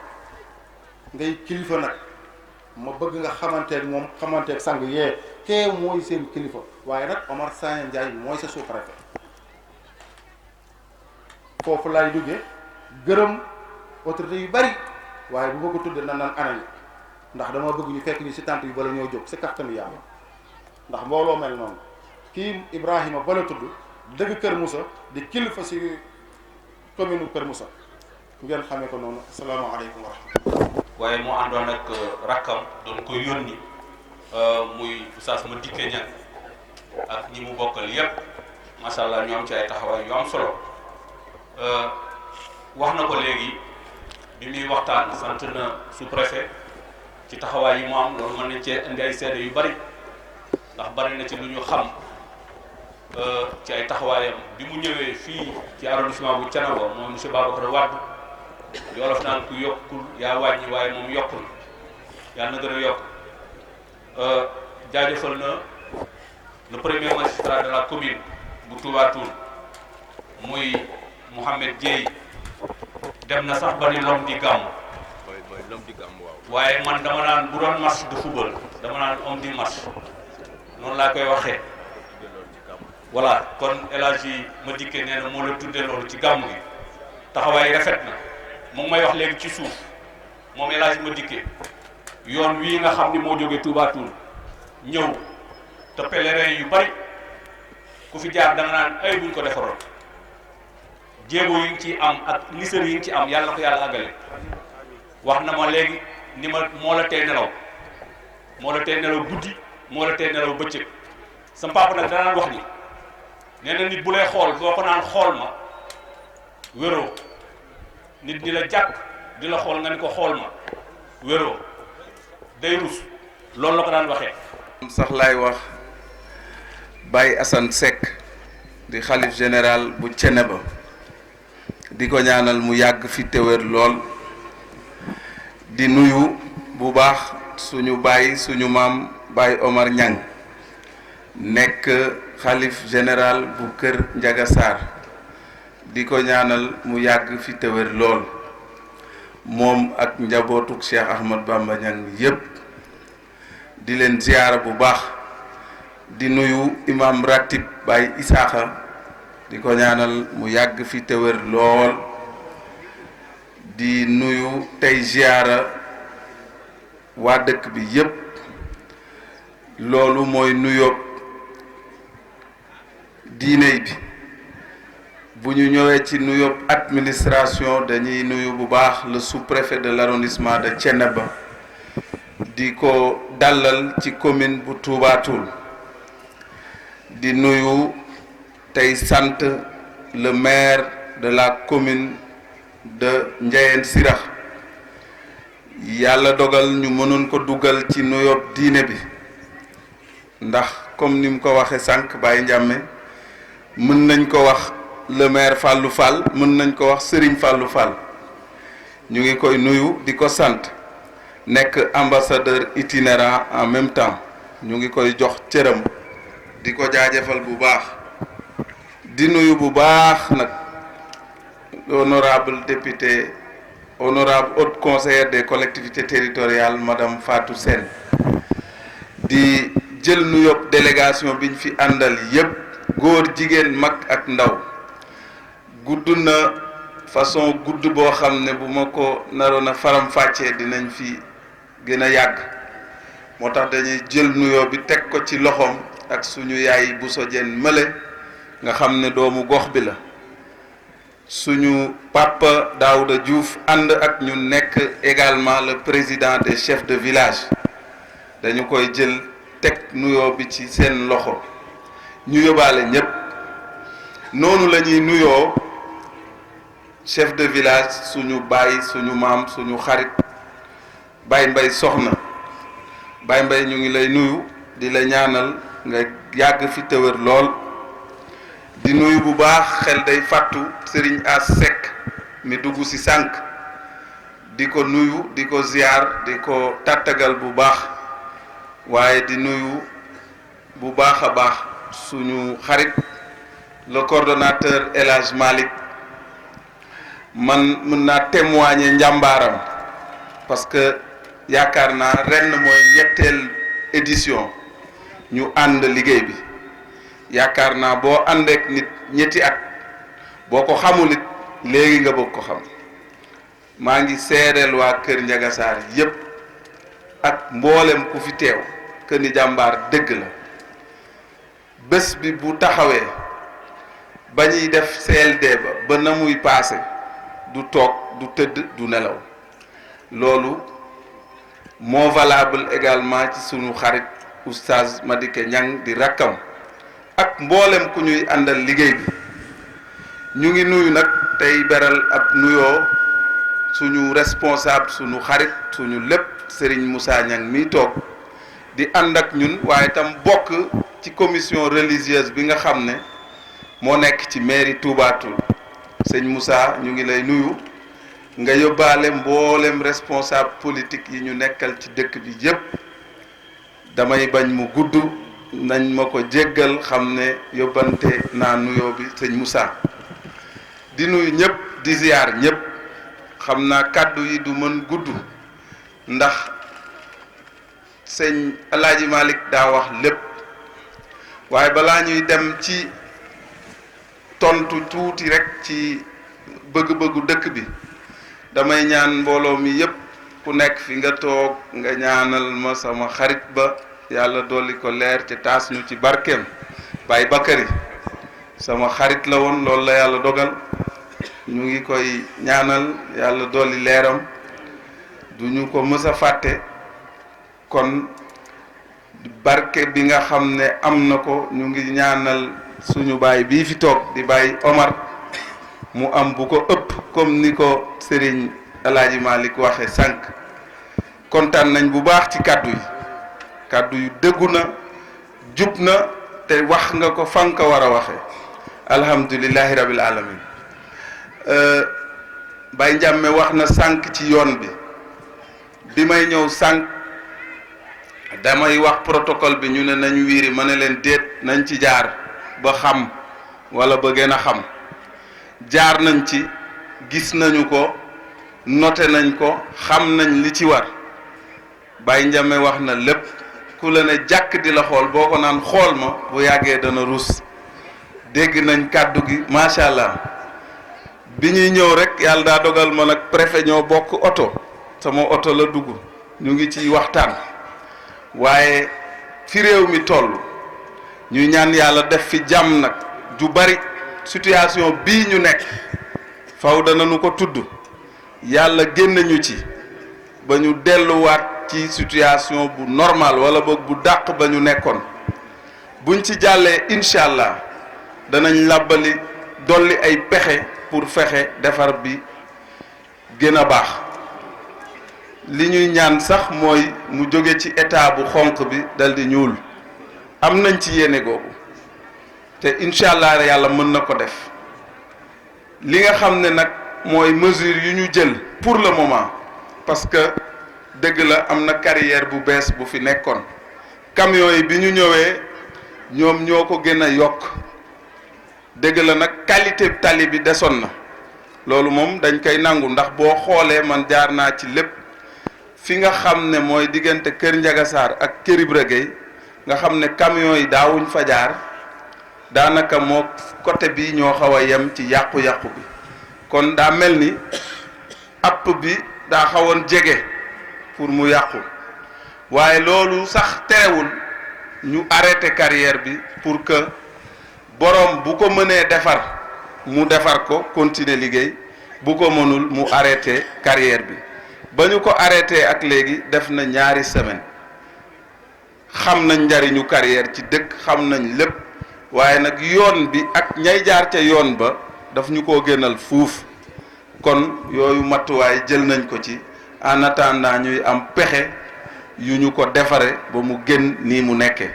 ngay kilifa nag ma bëgg nga xamanteeg moom xamanteeg sang yee kee mooy seen kilifa waaye nag Omar Sagna Ndiaye mooy sa sous-préfet foofu laay duggee gërëm autorité yu bari waaye bu ma ko tuddee nan naan anañu ndax dama bëgg ñu fekk ñu si tànt yu bala ñoo jóg si kattanu yàlla ndax mbooloo mel noonu kii Ibrahima bala tudd dëgg Kër Moussa di kilifa si commune Kër Moussa ngeen xamee ko noonu asalaamaaleykum wa rahmatulah. waaye mu àndoon ak rakkam doon ko yónni muy Oustaz Madické Niang ak ñi mu bokkal yépp macha allah ñoo am ci ay taxawaay yu am solo wax na ko léegi bi muy waxtaan sant na sous-préfet ci taxawaay yi mu am loolu mën nañ cee indi ay seede yu bari ndax bari na ci lu ñu xam ci ay taxawaayam bi mu ñëwee fii ci arrondissement bu Thiénaba moom monsieur Babacar Wade di olof naan ku yokkul yaa wàññi waaye moom yokkul yàlla na gën a yokk jaajëfal na le premier magistrat de la commune bu Touba Toul muy Mouhamed Dieye dem na sax ba ni l'homme di gàmm waaye man dama naan bu doon match de football dama naan homme di match noonu laa koy waxee voilà kon El Hadji Madické nee na moo la tuddee loolu ci gàmm gi taxawaay rafet na mu ngi may wax léegi ci suuf moom El Hadji Madické yoon wii nga xam ni moo jógee Touba Toul ñëw te pèlerin yu bari ku fi jaar da nga naan ay buñ ko defaroon jéego yi ngi ci am ak nisër yi ngi ci am yàlla na ko yàlla àggale wax na ma léegi ni ma moo la tee nelaw guddi moo la tee nelaw bëccëg sama papa nag danaan wax ni nee na nit bu lay xool boo ko naan xool ma wéroo nit di la jàkk di la xool nga ni ko xool ma wéroo day rus loolu la ko daan waxee. sax laay wax Baye Assane Seck di xalif général bu Thiénaba di ko ñaanal mu yàgg fi téwér lool di nuyu bu baax suñu baay suñu maam Baye Omar Niang nekk xalif général bu kër Ndiaga Sarr di ko ñaanal mu yàgg fi téwér lool moom ak njabootuk Cheikh Ahmad Bamba Niang yépp di leen ziyaara bu baax di nuyu imam ratib Baye Isaaxa di ko ñaanal mu yàgg fi téwér lool di nuyu tey ziyaara waa dëkk bi yépp loolu mooy nuyoo diine bi bu ñu ñëwee ci nuyoo administration dañuy nuyu bu baax le sous-préfet de l'arrondissement de Thiénaba di ko dalal ci commune bu Touba Toul di nuyu tey sant le maire de la commune de Ndiayène Sirakh yàlla dogal ñu mënoon ko dugal ci nuyoo diine bi ndax comme ni mu ko waxee sànq Baye Ndiame mën nañ ko wax le maire Fallou Fall mën nañ ko wax Serigne Fallou Fall ñu ngi koy nuyu di ko sant nekk ambassadeur itinérant en même temps ñu ngi koy jox cëram di ko jaajëfal bu baax di nuyu bu baax nag honorable député honorable haute conseillère des collectivités territoriales madame Fatou Sène di jël nuyoo délégation biñ fi àndal yépp góor jigéen mag ak ndaw gudd na façon gudd boo xam ne bu ma ko naroon a faram-fàccee dinañ fi gën a yàgg moo tax dañuy jël nuyoo bi teg ko ci loxoom ak suñu yaay Bousso Dieng mële nga xam ne doomu gox bi la suñu papa Daouda Diouf ànd ak ñu nekk également le président des chefs de village dañu koy jël teg nuyoo bi ci seen loxo ñu yóbbaale ñépp noonu la ñuy nuyoo chef de village suñu baay suñu maam suñu xarit Baye Mbay Soxna Baye Mbaye ñu ngi lay nuyu di la ñaanal nga yàgg fi te wér lool di nuyu bu baax xel day fàttu Serigne As Seck mi dugg ci sànq di ko nuyu di ko ziar di ko tàttagal bu baax waaye di nuyu bu baax a baax suñu xarit le coordonnateur El Hadj Malick man mën naa témoigner njàmbaaram parce que yaakaar naa ren mooy ñetteel édition ñu ànd liggéey bi yaakaar naa boo àndeek nit ñetti at boo ko xamul it léegi nga bëgg ko xam maa ngi seedeel waa Kër Ndiaga Sarr yépp ak mboolem ku fi teew que ni jàmbaar dëgg la bés bi bu taxawee ba ñuy def CLD ba na muy paase du toog du tëdd du nelaw loolu moo valable également ci sunu xarit oustaz Madické Niang di rakkam ak mboolem ku ñuy àndal liggéey bi ñu ngi nuyu nag tey beral ab nuyoo suñu responsable suñu xarit suñu lépp Serigne Moussa Niang mi toog di ànd ak ñun waaye itam bokk ci commission religieuse bi nga xam ne moo nekk ci mairie Touba Toul sëñ Moussa ñu ngi lay nuyu nga yóbbaale mboolem responsable politique yi ñu nekkal ci dëkk bi yépp damay bañ mu gudd nañ ma ko jéggal xam ne yóbbante naa nuyoo bi sëñ Moussa di nuyu ñëpp di ziar ñëpp xam naa kàddu yi du mën gudd ndax sëñ Alaaji Malick daa wax lépp waaye balaa ñuy dem ci tontu tuuti rek ci bëgg-bëggu dëkk bi damay ñaan mbooloo mi yépp ku nekk fi nga toog nga ñaanal ma sama xarit ba yàlla dolli ko leer ci taas ñu ci barkeem Baye Bakary sama xarit la woon loolu la yàlla dogal ñu ngi koy ñaanal yàlla dolli leeram duñu ko mës a fàtte kon barke bi nga xam ne am na ko ñu ngi ñaanal suñu baay bii fi toog di Baye Omar mu am bu ko ëpp comme ni ko Serigne El Hadj Malick waxe sànq kontaan nañ bu baax ci kàddu yu dëggu na jub na te wax nga ko fa nga ko war a waxe alhamdulillahi rabbil alamin Baye Ndiame wax na sànq ci yoon bi may ñëw sànq damay wax protocole bi ñu ne nañ wiiri ma ne leen déet nañ ci jaar ba xam wala ba gën a xam jaar nañ ci gis nañu ko noté nañ ko xam nañ li ci war Baye Ndiame wax na lépp ku la ne jàkk di la xool boo ko naan xool ma bu yàggee dana rus dégg nañ kàddu gi macha allah bi ñuy ñëw rek yàlla daa dogal ma nag préfet ñoo bokk oto sama oto la dugg ñu ngi ciy waxtaan waaye fi réew mi toll ñuy ñaan yàlla def fi jàmm nag ju bari situation bii ñu nekk faw danañu ko tudd yàlla génn ñu ci ba ñu delluwaat ci situation bu normal wala boog bu dàq ba ñu nekkoon buñ ci jàllee incha allah danañ làbbali dolli ay pexe pour fexe defar bi gën a baax li ñuy ñaan sax mooy mu jóge ci état bu xonq bi dal di ñuul am nañ ci yéene googu te incha allah yàlla mën na ko def li nga xam ne nag mooy mesure yu ñu jël pour le moment parce que dëgg la am na carrière bu bees bu fi nekkoon camions yi bi ñu ñëwee ñoom ñoo ko gën a yokk dëgg la nag qualité tali bi desoon na loolu moom dañ koy nangu ndax boo xoolee man jaar naa ci lépp fi nga xam ne mooy diggante Kër Ndiaga Sarr ak Kër Ibra Gueye nga xam ne camions yi daawuñ fa jaar daanaka moo côté bi ñoo xaw a yem ci yàqu-yàqu bi kon daa mel ni app bi daa xawoon jege pour mu yàqu waaye loolu sax terewul ñu arrêté carrière bi pour que boroom bu ko mënee defar mu defar ko continuer liggéey bu ko mënul mu arrêté carrière bi ba ñu ko arrêté ak léegi def na ñaari semaine xam nañ njariñu carrière ci dëkk xam nañ lépp waaye nag yoon bi ak ñay jaar ca yoon ba daf ñu ko gënal fuuf kon yooyu matuwaay jël nañ ko ci en attendant ñuy am pexe yu ñu ko defare ba mu gën nii mu nekke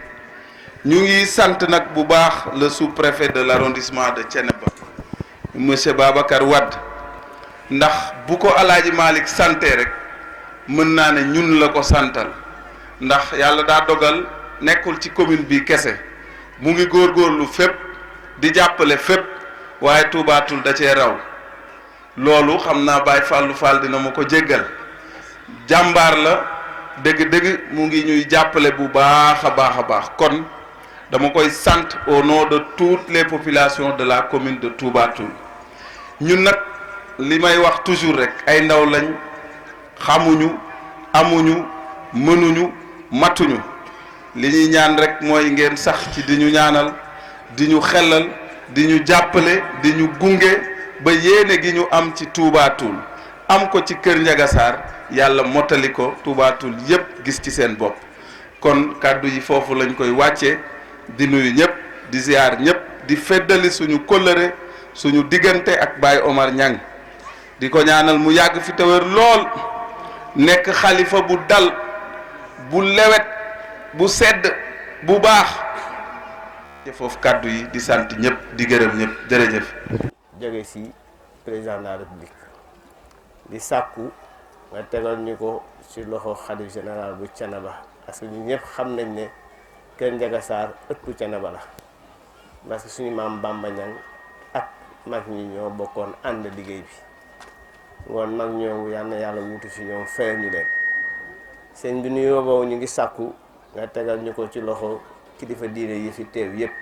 ñu ngi sant nag bu baax le sous-préfet de l'arrondissement de Thiénaba monsieur Babacar Wade ndax bu ko Alaaji Malick sante rek mën naa ne ñun la ko santal ndax yàlla daa dogal nekkul ci commune bi kese mu ngi góorgóorlu fépp di jàppale fépp waaye Touba Toul da cee raw loolu xam naa Baye Fallou Fall dina ma ko jéggal jàmbaar la dëgg-dëgg mu ngi ñuy jàppale bu baax a baax kon dama koy sant au nom de toutes les populations de la commune de Touba Toul ñun nag li may wax toujours rek ay ndaw lañ xamuñu amuñu mënuñu matuñu li ñuy ñaan rek mooy ngeen sax ci di ñu ñaanal di ñu xelal di ñu jàppale di ñu gunge ba yéene gi ñu am ci Touba Toul am ko ci Kër Ndiaga Sarr yàlla mottali ko Touba Toul yépp gis ci seen bopp kon kàddu yi foofu lañ koy wàcce di nuyu ñëpp di ziar ñëpp di feddali suñu kóllëre suñu diggante ak Baye Omar Niang di ko ñaanal mu yàgg fi te wér lool nekk xalifa bu dal bu lewet bu sedd bu baax foofu kàddu yi di sant ñëpp di gërëm ñëpp jërëjëf. jóge ci président de la république di sàkku nga tegal ñu ko ci loxo xalif général bu Thiénaba parce que ñun ñëpp xam nañ ne Kër Ndiaga Sarr ëttu Thiénaba la parce que suñu maam Bamba Niang ak mag ñi ñoo bokkoon ànd liggéey bi ngoon mag ñoomu yal na yàlla wutu ci ñoom fayal ñu leen sëñ bi nuyoo boobu ñu ngi sàkku nga tegal ñu ko ci loxo kilifa diine yi fi teew yëpp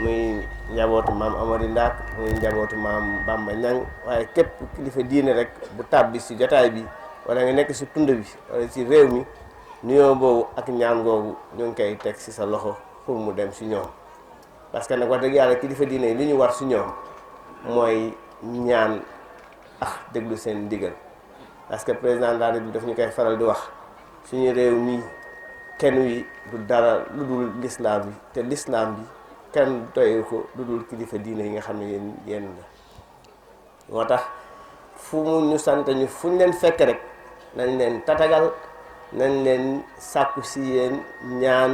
muy njabootu maam Amari Ndaak muy njabootu maam Bamba Niang waaye képp kilifa diine rek bu tàbbi ci jotaay bi wala nga nekk ci tund bi wala ci réew mi nuyoo boobu ak ñaan googu ñu ngi koy teg ci sa loxo pour mu dem ci ñoom parce que nag wax dëgg yàlla kilifa diine yi li ñu war ci ñoom mooy ñaan ak déglu seen ndigal parce que président de la République daf ñu koy faral di wax suñu réew mi kenn wi du dara lu dul l'islam bi te l'islam bi kenn doyu ko lu dul kilifa diine yi nga xam ne yéen la moo tax fu mu ñu sant ñu fu ñu leen fekk rek nañ leen tatagal nañ leen sàkku ci yéen ñaan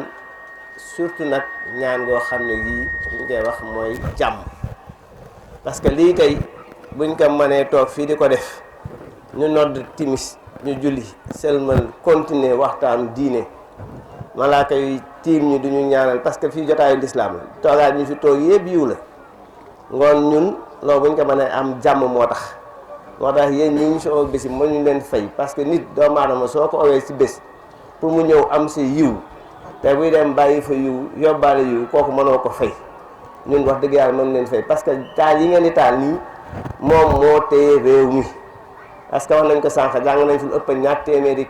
surtout nag ñaan goo xam ne gii ñu koy wax mooy jàmm parce que lii tey buñ ko mënee toog fii di ko def ñu nodd timis ñu julli selmal continuer waxtaanu diine malaaka yi tiim ñu duñu ñaanal parce que fii jotaayu lislaam la toogaat ñu fi toog yëpp yiw la ngoon ñun loolu buñ ko mënee am jàmm moo tax yéen ñi ñu si oo bési mënuñu leen fay parce que nit doomu aadama soo ko owee si bés pour mu ñëw am si yiw te buy dem bàyyi fa yiw yóbbaale yiw kooku mënoo ko fay ñun wax dëgg yàlla mënu leen fay parce que taal yi ngeen di taal nii moom moo téye réew mi parce que wax nañ ko sànq jàng nañ fi lu ëpp ñaar téeméeri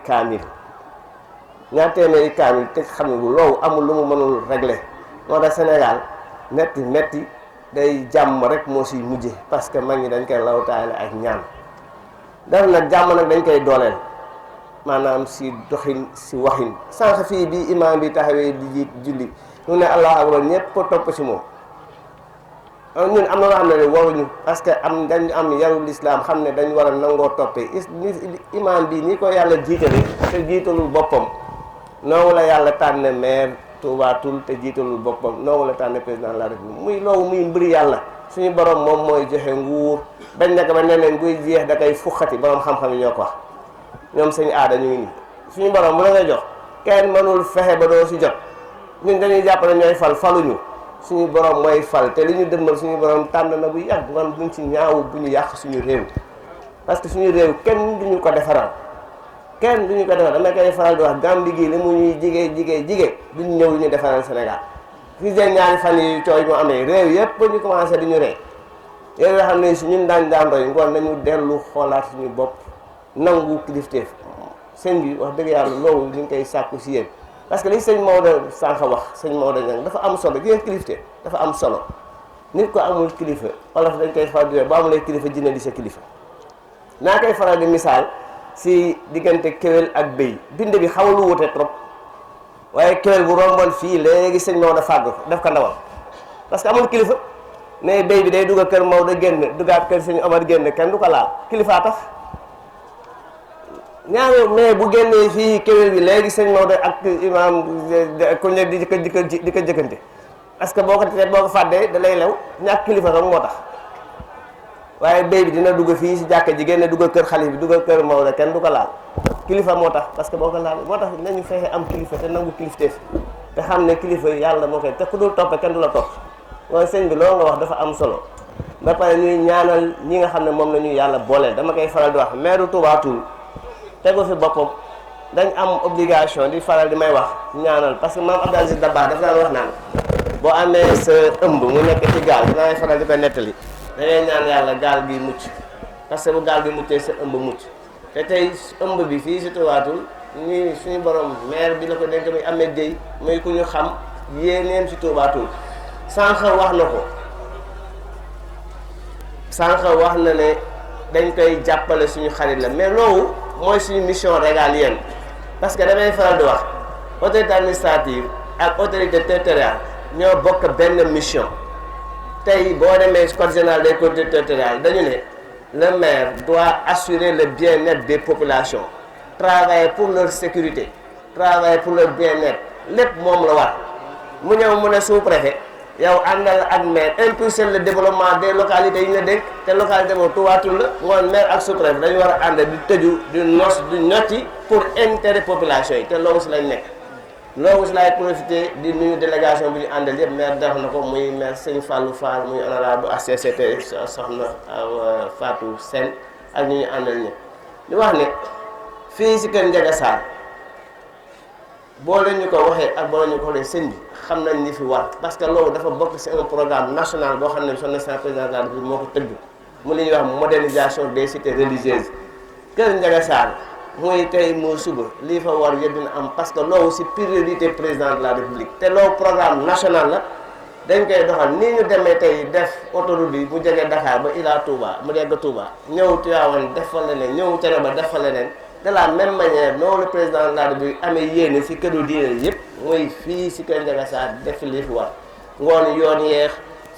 kaamil te xam ne bu loolu amul lu mu mënul régler moo tax Sénégal metti day jàmm rek moo siy mujje parce que mag ñi dañ koy lawtaale ak ñaan dara nag jàmm nag dañ koy dooleel maanaam si doxin si waxin sànq fii bi imaam bi taxawee di jiit julli ñu ne allah akbar ñëpp topp si moom ñun am na loo xam ne waruñu parce que dañ am yarul islam xam ne dañ war a nangoo toppee imaam bi ni ko yàlla jiitale te jiitalul boppam noonu la yàlla tànn maire Touba Toul te jiitalul boppam noonu la tànn président de la République muy loolu muy mbiri yàlla suñu borom moom mooy joxe nguur bañ nekk ba ne leen buy jeex da koy fuxati borom xam-xam yi ñoo ko wax ñoom seen aada ñu ngi nii suñu borom bu la ngay jox kenn mënul fexe ba doo si jot ñun dañuy jàpp ne ñooy faluñu suñu borom mooy fal te li ñu dëmmal suñu borom tànn na bu yàgg man buñ ci ñaawu bu ñu yàq suñu réew parce que suñu réew kenn duñu ko defaral dama koy faral di wax Gambie gi li mu ñuy jigee duñu ñëw ñu defaral Sénégal fi seen ñaari fan yi cooy mu amee réew yëpp ñu commencé di ñu ree yooyu nga xam ne si ñun daan roy ngoon nañu dellu xoolaat suñu bopp nangu kilifteef sëñ bi wax dëgg yàlla loolu ñu ngi koy sàkku si yéen parce que li sëñ Maodo sànq wax sëñ Maodo Niang dafa am solo gi ngeen kilifte dafa am solo nit ko amul kilifa wala dañ koy faral di boo amulee kilifa dina di sa kilifa naa koy faral di misaal si diggante kéwél ak béy bind bi xaw lu wute trop waaye kéwél bu romboon fii léegi sëñ Maodo fàgg ko def ko ndawal parce que amul kilifa mais béy bi day dugg kër Maodo génn duggaat kër sëñ Omar génn kenn du ko laal kilifaa tax ñaari mais bu génnee fii kéwél bi léegi sëñ Maodo ak imam ku ne di ko jëkkante parce que boo ko fàddee da lay lew ñàkk kilifa rek moo tax waaye béy bi dina dugg fii si jàkka ji génne dugg kër xalif bi dugg kër Maodo kenn du ko laal kilifa moo tax parce que boo ko laal moo tax nañu fexe am kilifa te nangu kilifteef te xam ne kilifa yàlla moo koy te ku dul topp kenn du la topp mooy sëñ bi loolu nga wax dafa am solo ba pare ñuy ñaanal ñi nga xam ne moom la ñu yàlla booleel dama koy faral di wax maire Touba Toul tegu fi boppam dañ am obligation di faral di may wax ñaanal parce que maam Abdou Aziz Dabakh dafa daan wax naan boo amee sa ëmb mu nekk ci gaal dinaa faral di ko nettali da ngay ñaan yàlla gaal gi mucc parce que bu gaal gi muccee sa ëmb mucc te tey ëmb bi fii si Touba Toul ñuy suñu borom maire bi la ko dénk muy amee Gueye muy ku ñu xam yéeneen si Touba Toul sànq wax na ko sànq wax na ne dañ koy jàppale suñu xarit la mais loolu mooy suñu mission régalienne parce que damay faral di wax autorité administrative ak autorité territoriale ñoo bokk benn mission tey boo demee code général des collectivités territoriales dañu ne le maire doit assurer le bien-être des populations travailler pour leur sécurité travailler pour leur bien-être lépp moom la war mu ñëw mu ne sous-préfet yow àndal ak maire impulser le développement des localités yi ñu la dénk te localité boobu Touba Toul la ngoon maire ak sous-préfet dañu war a ànd di tëju di nos di ñotti pour intérêt population yi te loolu si lañ nekk loolu si laay profité di nuyu délégation bi ñu àndal yëpp maire def na ko muy maire Sëñ Fallou Fall muy honorable HCCT soxna Fatou Sène ak ñu àndal ñëpp di wax ne fii si kër Ndiaga Sarr boo leen ñu ko waxee ak boo leen ñu ko waxee sëñ bi xam nañ ni fi war parce que loolu dafa bokk ci un programme national boo xam ne son excellence président de la République moo ko tëgg mu li ñuy wax modernisation des cités religieuses kër Ndiaga Sarr muy tey moo suba lii fa war yëpp dina am parce que loolu ci priorité président de la République te loolu programme national la dañ koy doxal nii ñu demee tey def autoroute bi mu jege Dakar ba Ila Touba mu degg Touba ñëw Tivaouane def fa leneen ñëw Thiénaba def fa leneen de la même manière noonu le président de la République amee yéene ci këru diine yëpp mooy fii ci kër Ndiaga Sarr def lii fi war ngoon yoon yeex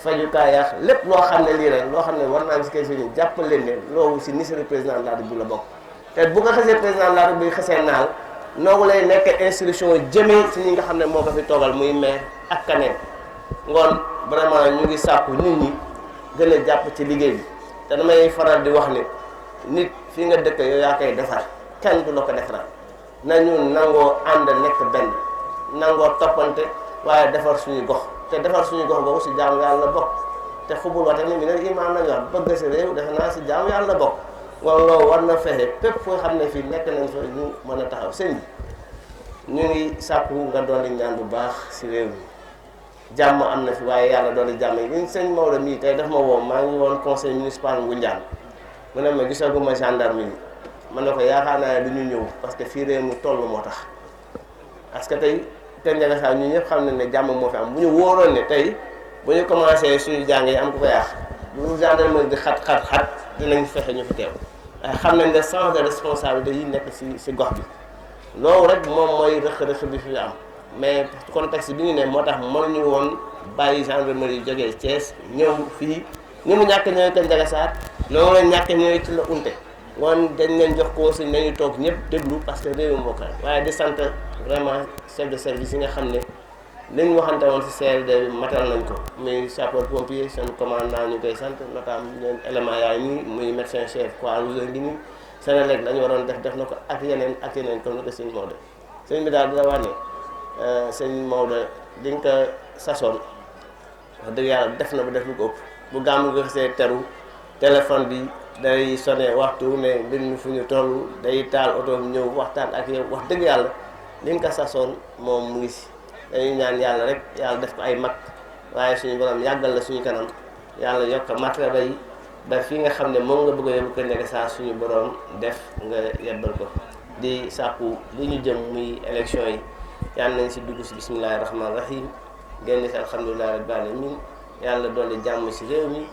fajukaay yaax lépp loo xam ne lii rek loo xam ne war naa ci kër si ñu jàppale leen ne loolu ci mission président de la République la bokk te bu ko xasee président de la République xasee naal noogu lay nekk instruction jëmee ci ñi nga xam ne moo ko fi toogal muy maire ak kaneen ngoon vraiment ñu ngi sàkku nit ñi gën a jàpp ci liggéey bi te damay faral di wax ne nit fi nga dëkk yow yaa koy defar kenn du la ko defaral nañu nangoo ànd nekk benn nangoo toppante waaye defar suñu gox te defar suñu gox boobu si jaamu yàlla bokk te xubul wate ni mi ne imaan nañu wax bëgg si réew defe naa si jaamu yàlla bokk kon loolu war na fexe fépp foo xam ne fii nekk nañ fa ñu mën a taxaw sëñ bi ñu ngi sàkku nga dolli ñaan bu baax si réew mi jàmm am na fi waaye yàlla dolli jàmm yi ñun sëñ Maodo mii tey daf ma woo maa ngi woon conseil municipal Ngoundiane mu ne ma gisaguma gendarme yi man na ko yaakaar naa ne du ñu ñëw parce que fii réew mi toll moo tax parce que tey kër Ndiaga Sarr ñu ñëpp xam ne ne jàmm moo fi am bu ñu wóoroon ne tey bu ñu commencé suñu jàng yi am ku ko yàq bu gendarmerie di xat dinañ fexe ñu fi teew waaye xam nañ ne sens de responsabilité yi nekk si gox bi loolu rek moom mooy rëq-rëq bi fi am mais contexte bi ñu ne moo tax mënuñu woon bàyyi gendarmerie yi jógee Thiès ñëw fii ni mu ñàkk ñëwee kër Ndiaga Sarr noonu la ñàkk ñëwee ci la unte woon dañ leen jox consigne nañu toog ñëpp déglu parce que réew mi moo koy waaye di sant vraiment chef de service yi nga xam ne li ñu waxante woon si CRD bi matal nañ ko muy sapeur pompier seen commandant ñu koy sant notamment leen élément yaay nii muy médecin chef Croix-Rouge ngi nii Sénélec la ñu waroon def na ko ak yeneen comme ni ko sëñ Maodo sëñ bi daal dina wax ne sëñ Maodo di nga ko sasoon wax dëgg yàlla def na bu def lu ko ëpp bu gàmmu nga xasee teru téléphone bi day sonné waxtu ne mbir mi fu ñu toll day taal oto bi ñëw waxtaan ak yow wax dëgg yàlla li nga ko sasoon moom mu ngi si dañuy ñaan yàlla rek yàlla def ko ay mag waaye suñu borom yàggal la suñu kanam yàlla yokk matériel yi ba fi nga xam ne moom nga bëgg a yóbbu Kër Ndiaga Sarr suñu borom def nga yebbal ko di sàkku li ñu jëm muy élection yi yàlla nañ si dugg si bismillahi rahmaani rahim génn si alhamdulillahi rabbil alamin yàlla dolli jàmm si réew mi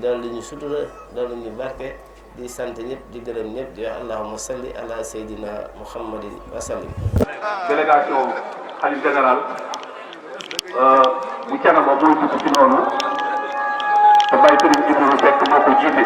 dolli ñu sutura dolli ñu barke di sant ñëpp di gërëm ñëpp di wax allahumma salli ala sayyidina muhammadin wa sallim. délégation xalif général bu Thiénaba mooy dugg ci noonu te bàyyi sëriñ Ibou Seck moo ko jiite.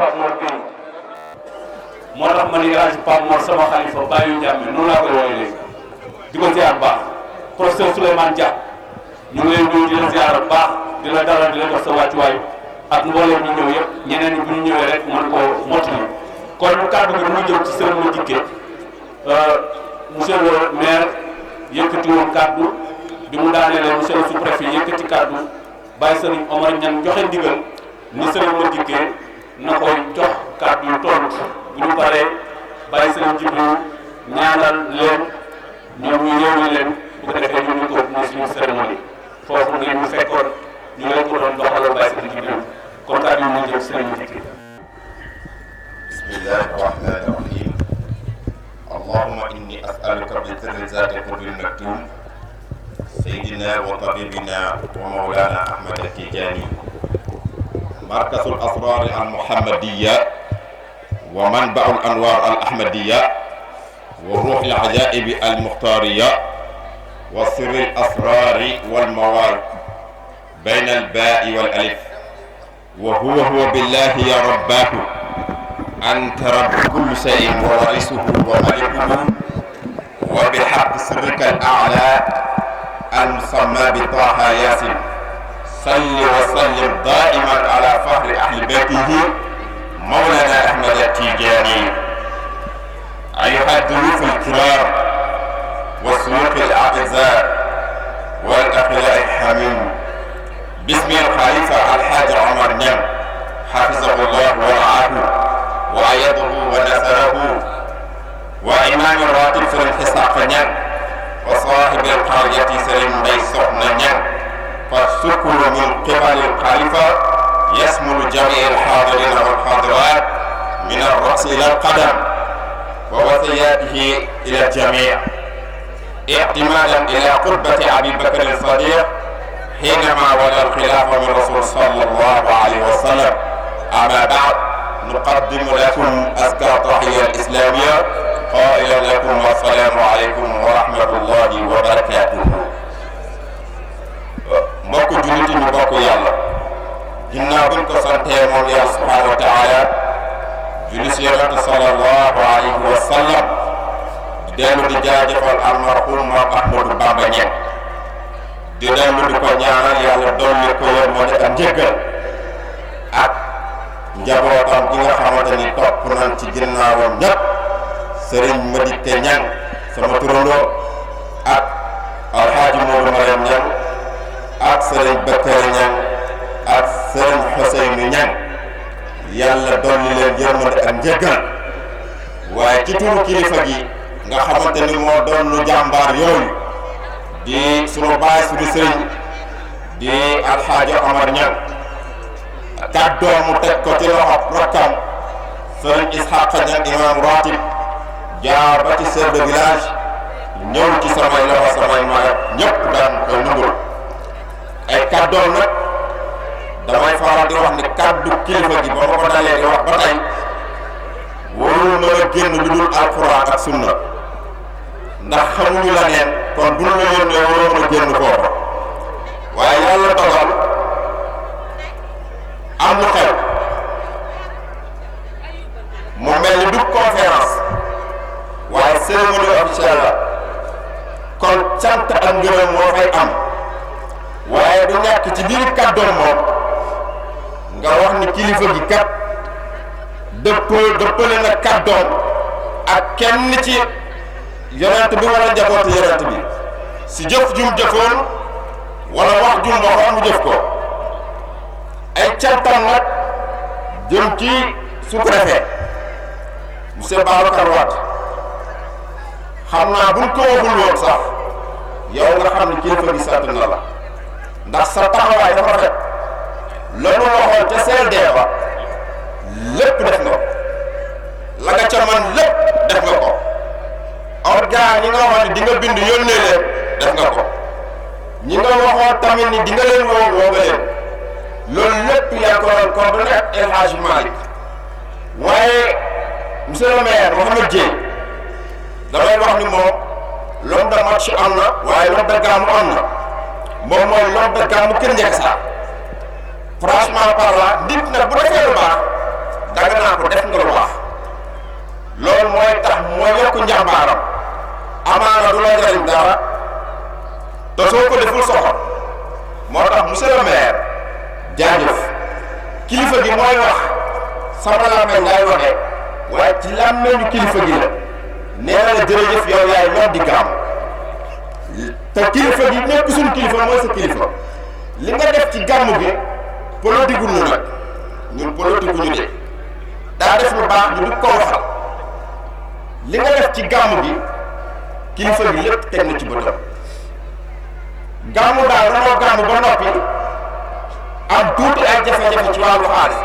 Pape Mor Gueye moo tax ma ni El Hadj Pape Mor sama xalifa bàyyi njàmme noonu laa koy woowee léegi di ko ziar baax professeur Souleymane Dia ñu ngi lay nuyu di la ziar baax di la dalal di la jox sa wàccuwaay ak mbooleem ñu ñëw yëpp ñeneen ñi bu ñu ñëwee rek mën koo mottali kon kàddu gi mu jëm ci sëriñ ma dikkee monsieur le maire yëkkati woon kàddu bi mu daanelee monsieur le sous-préfet yëkkati kàddu bàyyi sëriñ Omar Niang joxe ndigal ni sëriñ ma dikkee na koy jox kàddu yu tontu bu ñu paree bàyyi sëriñ Jibril ñaanal leen ñoom ñu yeewu leen bu ko defee ñu ko continuer suñu cérémonie foofu ngeen ñu fekkoon ñu leen ko doon doxaloo bàyyi sëriñ Jibril kon kàddu yi mu jëm sëriñ ma dikkee. bismillahi rahmani rahim allahumma inni as'aluka bi sirri zati qutbil maktum sayyidina wa tabibina wa mawlana ahmad at-tijani markazul asrar al muhammadiyya wa manba'ul anwar al ahmadiyya wa ruh al ajaib al mukhtariyya wa sirr al asrar wal mawar bayna al ba'i wal alif wa huwa billahi ya rabbahu anta rabb kulli shay'in wa warisuhu wa malikuhu wa bihaqqi sirrika al a'la al musamma bi taha yasin salli wa sallim da'iman ala fahri ahli baytihi mawlana ahmad at-tijani ayyuha ad-duyuf al-kiram wa suyuq al-a'izza wal akhila al-hamim bismi al-khalifa al-hajj Omar Niang hafizahu Allah wa ra'ahu wa ayadahu wa nasarahu wa imam ratib Serigne Issakha Niang wa sahib al-qaryati Serigne Mbaye Sokhna Niang فالشكر من قبل الخليفة يشمل جميع الحاضرين والحاضرات من الرأس إلى القدم ووصياته إلى الجميع اعتمادا إلى قربة أبي بكر الصديق حينما ولى الخلافة من رسول صلى الله عليه وسلم. أما بعد نقدم لكم أزكى تحية الإسلامية قائلا لكم والسلام عليكم ورحمة الله وبركاته. mbokk jullit yi ñu bokk yàlla ginnaaw buñ ko santee moom yàlla subhanahu wa taala julli si yonent sallallahu alayhi wa sallam di dellu di jaajëfal almarhum Maam Ahmadou Bamba Niang di dellu di ko ñaanal yàlla dolli ko yërmande ak njëggal ak njabootam gi nga xamante ni topp nañ ci ginnaawam ñëpp Serigne Madické Niang sama turandoo ak Alhaaji Modou Mariam Niang ak Serigne Bakary Niang ak Serigne Ousseynou Niang yàlla dolli leen yërmande ak njëggal waaye ci turu kilifa gi nga xamante ni moo doon nu jàmbaar yooyu di sunu baay sunu sëriñ di Alxaaji Omar Niang kàddoom mu teg ko ci loxo rakkam Serigne Issakha Niang imam ratib jaar ba ci chef de village ñëw ci samay loxo samay magat ñëpp daan ko nungul ay kàddoom nag damay faral di wax ni kàddu kilifa gi ba ma ko dalee di wax ba tey warul mën a génn lu dul alxuraan ak sunna ndax xamuñu la neen kon bu ñu la yónnee waroo mën a génn foofu waaye yàlla dogal am lu xew mu mel ni du conférence waaye cérémonie officielle la kon cant ak ngërëm moo fay am waaye du ñàkk ci biir kàddoom moom nga wax ni kilifa gi kat dëppale na kàddoom ak kenn ci yonent bi wala njabootu yonent bi si jëf jum jëfoon wala wax jum waxoon mu jëf ko ay cantam nag jëm ci sous-préfet monsieur Babacar Wade xam naa buñ ko waxul woon sax yow nga xam ne kilifa gi sant na la ndax sa taxawaay dafa rafet loolu waxoon ca CLD ba lépp def nga ko la nga ca man lépp def nga ko organe yi nga wax ni di nga bind yónnee leen def nga ko ñi nga waxoon tamit ni di nga leen woo nga leen loolu lépp yaa ko doon coordonné ak El Hadj Malick waaye monsieur le maire Mouhamed Dieng damay wax ni moom l'homme de match am na waaye l'homme de gàmmu am na moom mooy l'homme de gàmmu Kër Ndiaga Sarr franchement parlant nit nag bu defee lu baax da nga sama làmmeñ laay waxee waaye ci làmmeñu kilifa gi la nee na la jërëjëf yow yaay lool di gàmm te kilifa gi nekk suñu kilifa mooy sa kilifa li nga def ci gàmm gi politique gu ñu nag ñun politique gu ñu de daa def lu baax ñu du ko waxal li nga def ci gàmm gi kilifa gi lépp teg na ci bëtam gàmmu daal dañoo gàmm ba noppi am tuuti ay jafe-jafe ci wàllu xaalis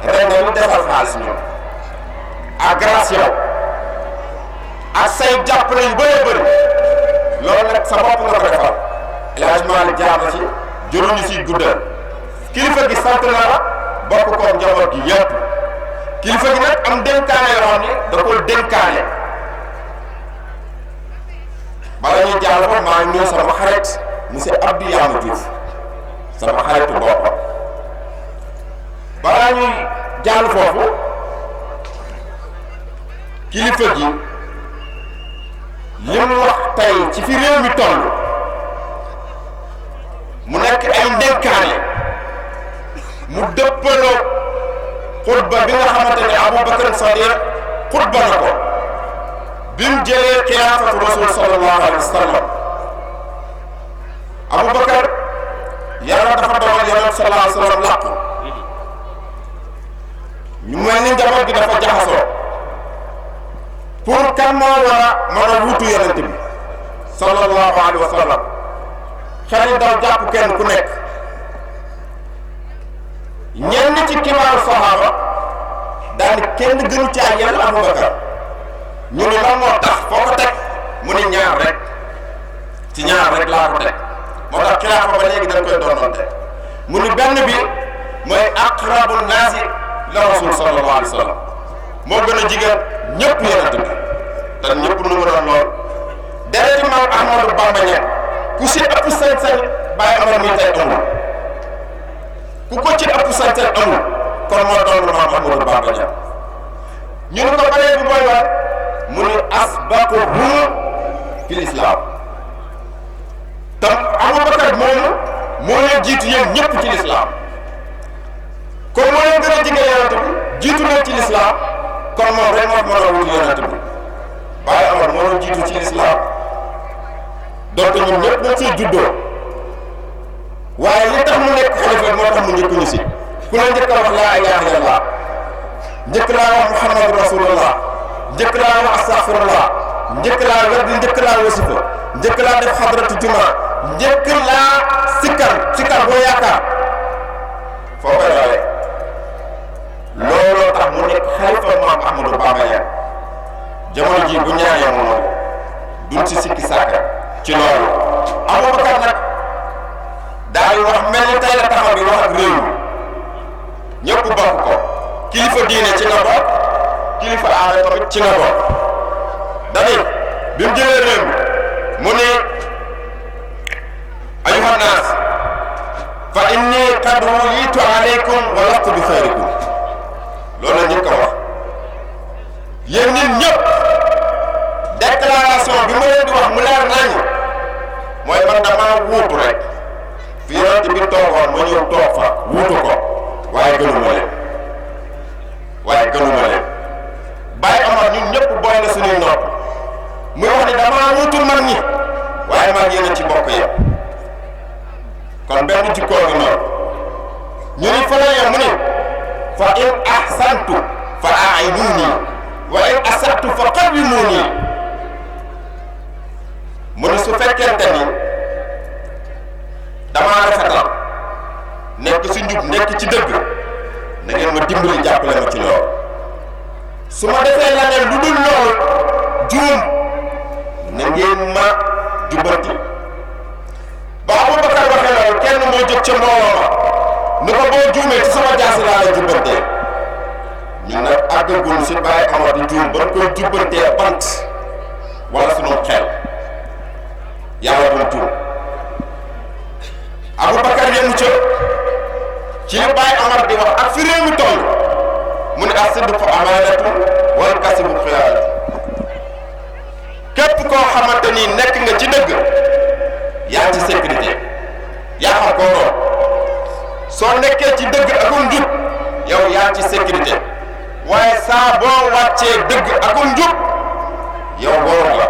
ren ñu defal xaalis ñoom ak grâce yow ak say jàppale yu bëree bëri loolu nag sa bopp nga ko defal El Hadj Malick jaar na ci juróomi si guddal kilifa gi sant na la bokk ko njaboot gi yëpp kilifa gi nag am dénkaane yoo xam ne da koo dénkaane bala ñuy jàll ko maa ngi nuyu sama xarit monsieur Abdou Yama Diouf sama xaritu boppam balaa ñuy jàll foofu kilifa gi li mu wax tey ci fi réew mi toll mu nekk ay ndénkaane mu dëppaloo xutba bi nga xamante ne Aboubacar Sadiq xutba na ko bi mu jëlee xilaafatu rasul sallallahu alayhi wa sallam Aboubacar yàlla dafa dogal yonent sallallahu alayhi wa sallam làqu ñu mel ni njaboot gi dafa jaxasoo pour kan moo war a mën a wutu yonent bi sallallahu alayhi wa sallam xel yi daw jàpp kenn ku nekk ñenn ci kibaaru saxaaba daal di kenn gënu ci ay yàlla Aboubacar ñu ne lan moo tax foo ko teg mu ne ñaar rek ci ñaar rek laa ko teg moo tax xilaafa ba léegi dañ koy doonante mu ni benn bi mooy aqrabu naasi la rasul sallallahu alayhi wa sallam moo gën a jigéen ñëpp yonent bi te ñëpp nu mu doon lool dereti maam Ahmadou Bamba ñeen ku si ëpp sañ-sañ bàyyi amar muy tey amul ku ko ci ëpp sañ-sañ amul kon moo doon maam Ahmadou Bamba ñeen ñu ne ko balee bi mooy war mu ni asbaquhum fil islam tam Aboubacar moomu moo leen jiitu yéen ñëpp ci lislaam kon moo leen gën a jege yonent bi jiitu leen ci lislaam kon moom rek moo mën a wutu yonent bi Baye Amar moo leen jiitu ci lislaam donc ñun ñëpp dañ siy juddoo waaye li tax mu nekk xalifa moo tax mu njëkk ñu si ku la njëkk a wax laa ilaaha illallah njëkk laa wax muhammadu rasulullah njëkk laa wax astaghfirullah njëkk laa werd njëkk laa wasifa njëkk laa def xadratu juma njëkk laa sikkar boo yaakaar foo koy rawee looloo tax mu nekk xalifa maam Ahmadou Bamba Niang jamono ji bu ñaanee moom duñ si sikki sàkka ci loolu Aboubacar nag daal wax mel ni tey la taxaw bi wax ak réew mi ñëpp bokk ko kilifa diine ci nga bokk kilifa aada tamit ci nga bokk dani bi mu jëlee réew mi mu ne ayuha naas fa inni qad wulitu alaykum wa lastu bi xayrikum loolu la njëkk a wax yéen nit ñëpp déclaration bi ma leen di wax mu leer nañu mooy man damaa wuutu rek fi yonent bi toogoon ma ñëw toog fa wuutu ko waaye gënuma leen Baye Amar ñun ñëpp boole na suñuy nopp muy wax ni damaa wuutul mag ñi waaye mag yéen a ci bokk yëpp kon benn jikkoo gi noonu ñu ni fa la yem mu ni fa in ahsantu fa a'inuni wa in asa'tu fa qawwimuni mu ni su fekkente ni damaa rafetal nekk si njub nekk ci dëgg na ngeen ma dimbali jàppale ma ci loolu su ma defee leneen lu dul loolu juum na ngeen ma jubbanti ba Aboubacar waxee loolu kenn moo jóg ca mbooloo ma ni ko boo juumee ci sama jaasi laa la jubbantee ñun nag àggagul si Baye Amar di juum ba koy jubbantee bant wala sunu xel yàlla dul juum Aboubacar yemu ca ci li Baye Amar di wax ak fi réew mi toll mu ne as-sidqu amaanatu wal kasibu xiyaanatu képp koo xamante ni nekk nga ci dëgg yaa ci sécurité yaa xam koo doon soo nekkee ci dëgg ak njub yow yaa ci sécurité waaye saa boo wàccee dëgg akum njub yow góor la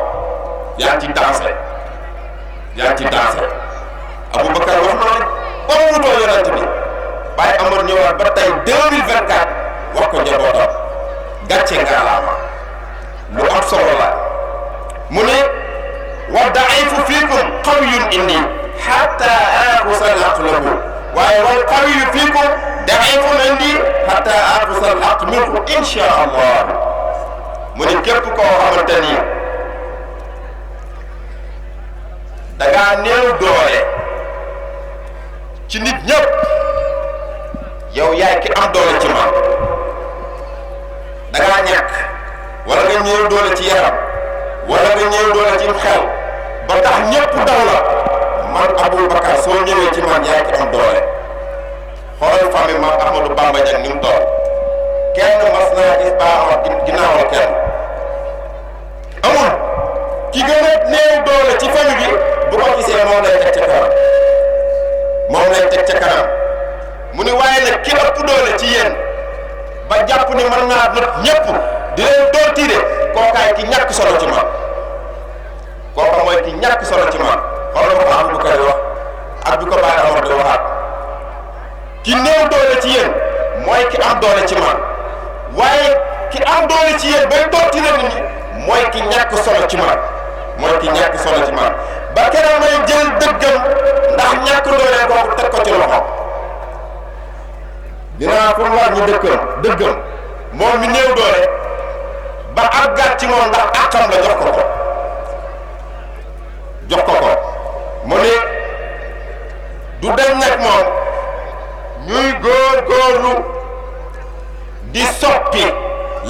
yaa ci dansé Aboubacar wax na ne ba mu wutoo yonent bi Baye Amar ñëwaat ba tey 2024 wax ko njabootam gàcce ngaalaama lu am solo la mu ne wa daifu fiikum qawiyyun inni hatta aaxusa al-haqq lahu waaye wal qawiyyu fiikum daifun indi hatta aaxusa al-haqq minkum insha allah mu ne képp koo xamante ni da ngaa néew doole ci nit ñëpp yow yaay ki am doole ci man da ngaa ñàkk wala nga néew doole ci yaram wala nga néew doole ci xel ba tax ñëpp daw la man Aboubacar soo ñëwee ci man yaay ki am doole xoolal famille maam Ahmadou Bamba Dieng ni mu toll kenn mas naa gis baaxoon ginnaaw kenn amul ki gën a néew doole ci famille bi bu ko gisee moom lay teg ca kanam mu ni waaye nag ki ëpp doole ci yéen ba jàpp ni mën naa not ñëpp di leen doon tiire kookaay ki ñàkk solo ci man kooka mooy ki ñàkk solo ci man xoolal ko am bu koy wax ak du ko bàyyi amoon di waxaat ki néew doole ci yéen mooy ki am doole ci man waaye ki am doole ci yéen bay doon tiire nit ñi mooy ki ñàkk solo ci man ba keroog may jël dëggam ndax ñàkk doole kooku teg ko ci loxo dinaa ko wàññi dëggam moom mi néew doole ba àggaat ci moom ndax àqam la jox ko mu ne du dem nag moom ñuy góorgóorlu di soppi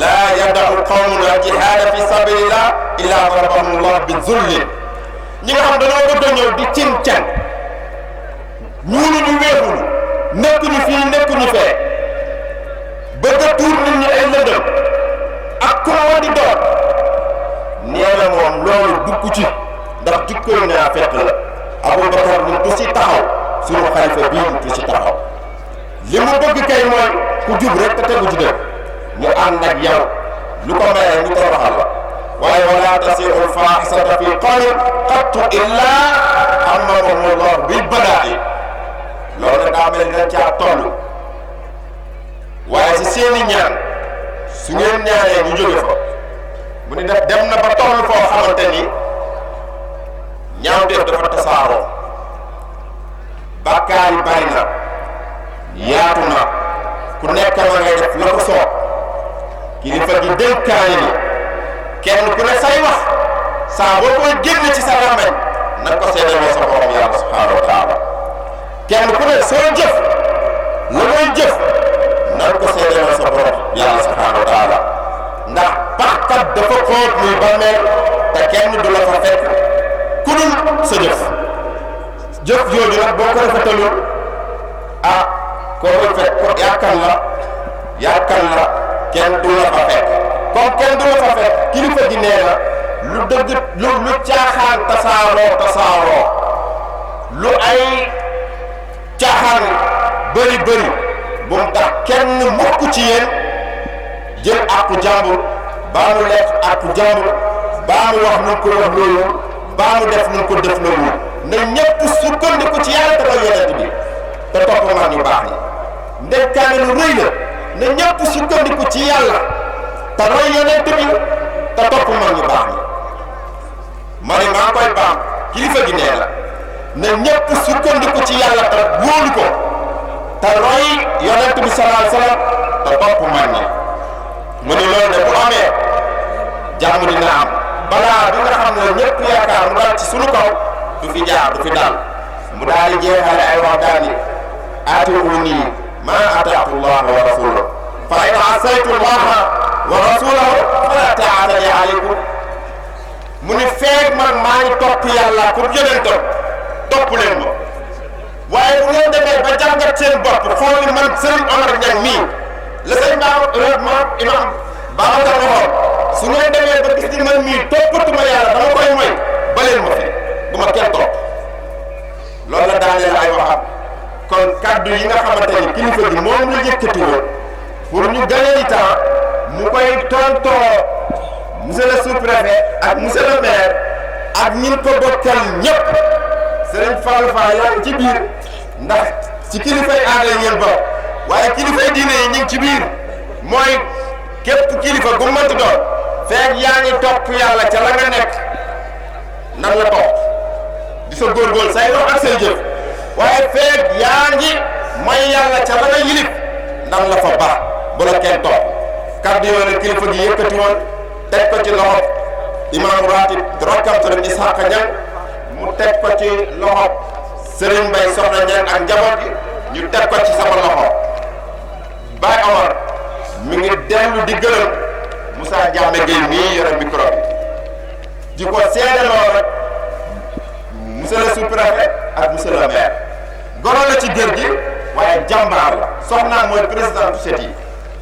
laa yadahu qawmun al-jihaada fi sabilillah illaa darabahumullah bi zullin ñi nga xam dañoo bëgg a ñëw di cin-can ñuuluñu weexuñu nekkuñu fii nekkuñu fee bëgg a tuur nit ñi ay lëndëm ak ku ma di doon nee na moom loolu dugg ci ndax jikkoy naa fekk la Aboubacar ñun du si taxaw suñu xalifa bii du si taxaw li mu bëgg kay mooy ku jub rek te tegu ci dëkk ñu ànd ak yow lu ko mayee ñu toroxal la waaye wala tasiru lfahisata fi qawmin qattu illaa ammahum allah bil balaa'i loolu daa mel ne caa toll waaye si seeni ñaan su ngeen ñaanee ñu jóge fa mu ni def dem na ba toll foo xamante ni ñaawteef dafa tasaaroo bàkkaar yi bari na yaatu na ku nekk ma ngay def la ko soob kilifa gi dénkaani ni kenn ku ne say wax saa boo koy génn ci sa làmmiñ na ko seedaloo sa borom yàlla subhaanahu wa taala kenn ku ne soo jëf la muy jëf na ko seedaloo sa borom yàlla subhaanahu wa taala ndax paxkat dafa xóot muy bàmmeel te kenn du la fa fekk ku dul sa jëf jooju nag boo ko rafetalul koo koy fekk ko yàkkal la kenn du la fa fekk comme kenn du la fa fekk kilifa gi nee na lu dëgg lu caaxaan tasaaroo lu ay caaxaan bëri bu mu tax kenn mukk ci yéen jël àqu jàmbur baa mu lekk àqu jàmbur baa mu wax nu ko wax loolu baa mu def nu ko def loolu na ñëpp sukkandiku ci yàlla te ko yonent bi te topp mag ñu baax ñi ndekkaane lu rëy la na ñëpp sukkandiku ci yàlla te roy yonent bi te topp mag ñu baax ñi ma ne maa koy baam kilifa gi nee la na ñëpp sukkandiku ci yàlla te wóolu ko te roy yonent bi sallallahu alayhi wasallam te topp mag ñi mu ne loolu de bu amee jàmm dina am balaa bi nga xam ne ñëpp yaakaar mu dal ci sunu kaw du fi jaar du fi daal mu daal di jeexale ay wax daal ni atiuni ma ataatu llaha wa rasulahu fa in asaytu llaha wa rasulahu fala taata li aleykum mu ni feeg man maa ngi topp yàlla pour yonentam topp leen ma waaye bu ngeen demee ba jàngat seen bopp xool ni man Serigne Omar Niang mii la sëñ maam imam Babacar waxoon su ngeen demee ba gis ni man mii toppatuma yàlla dama koy moy ba leen ma fi bu ma kenn topp loolu la daaneel ay waxam kon kaddu yi nga xamante ni kilifa gi moom la yëkkati woon pour ñu gagner temps mu koy tontoo monsieur le sous-préfet ak monsieur le maire ak ñin ko bokkal ñëpp Serigne Fallou Fall yaa ngi ci biir ndax ci kilifay aada yi ngeen bokk waaye kilifay diine yi ñu ngi ci biir mooy képp kilifa gu mënti doon feeg yaa ngi topp yàlla ca la nga nekk nan la topp di sa góorgóorlu say wax ak say jëf waaye feeg yaa ngi mooy yàlla ca la nga yilif nan la fa baax bu la kenn topp kàddu yooyu la kilifa gi yëkkati woon teg ko ci loxo imam ratib rokkam Serigne Ishaqa Niang mu teg ko ci loxo Serigne Mbaye Soxna Niang ak njaboot gi ñu teg ko ci sama loxo Baye Omar mi ngi dellu di gërëm Moussa Diame Gueye mii yore micro bi di ko seedaloo rek monsieur le sous-préfet ak monsieur le maire goro la ci kër gi waaye jàmbaar la soxnaam mooy président du set yi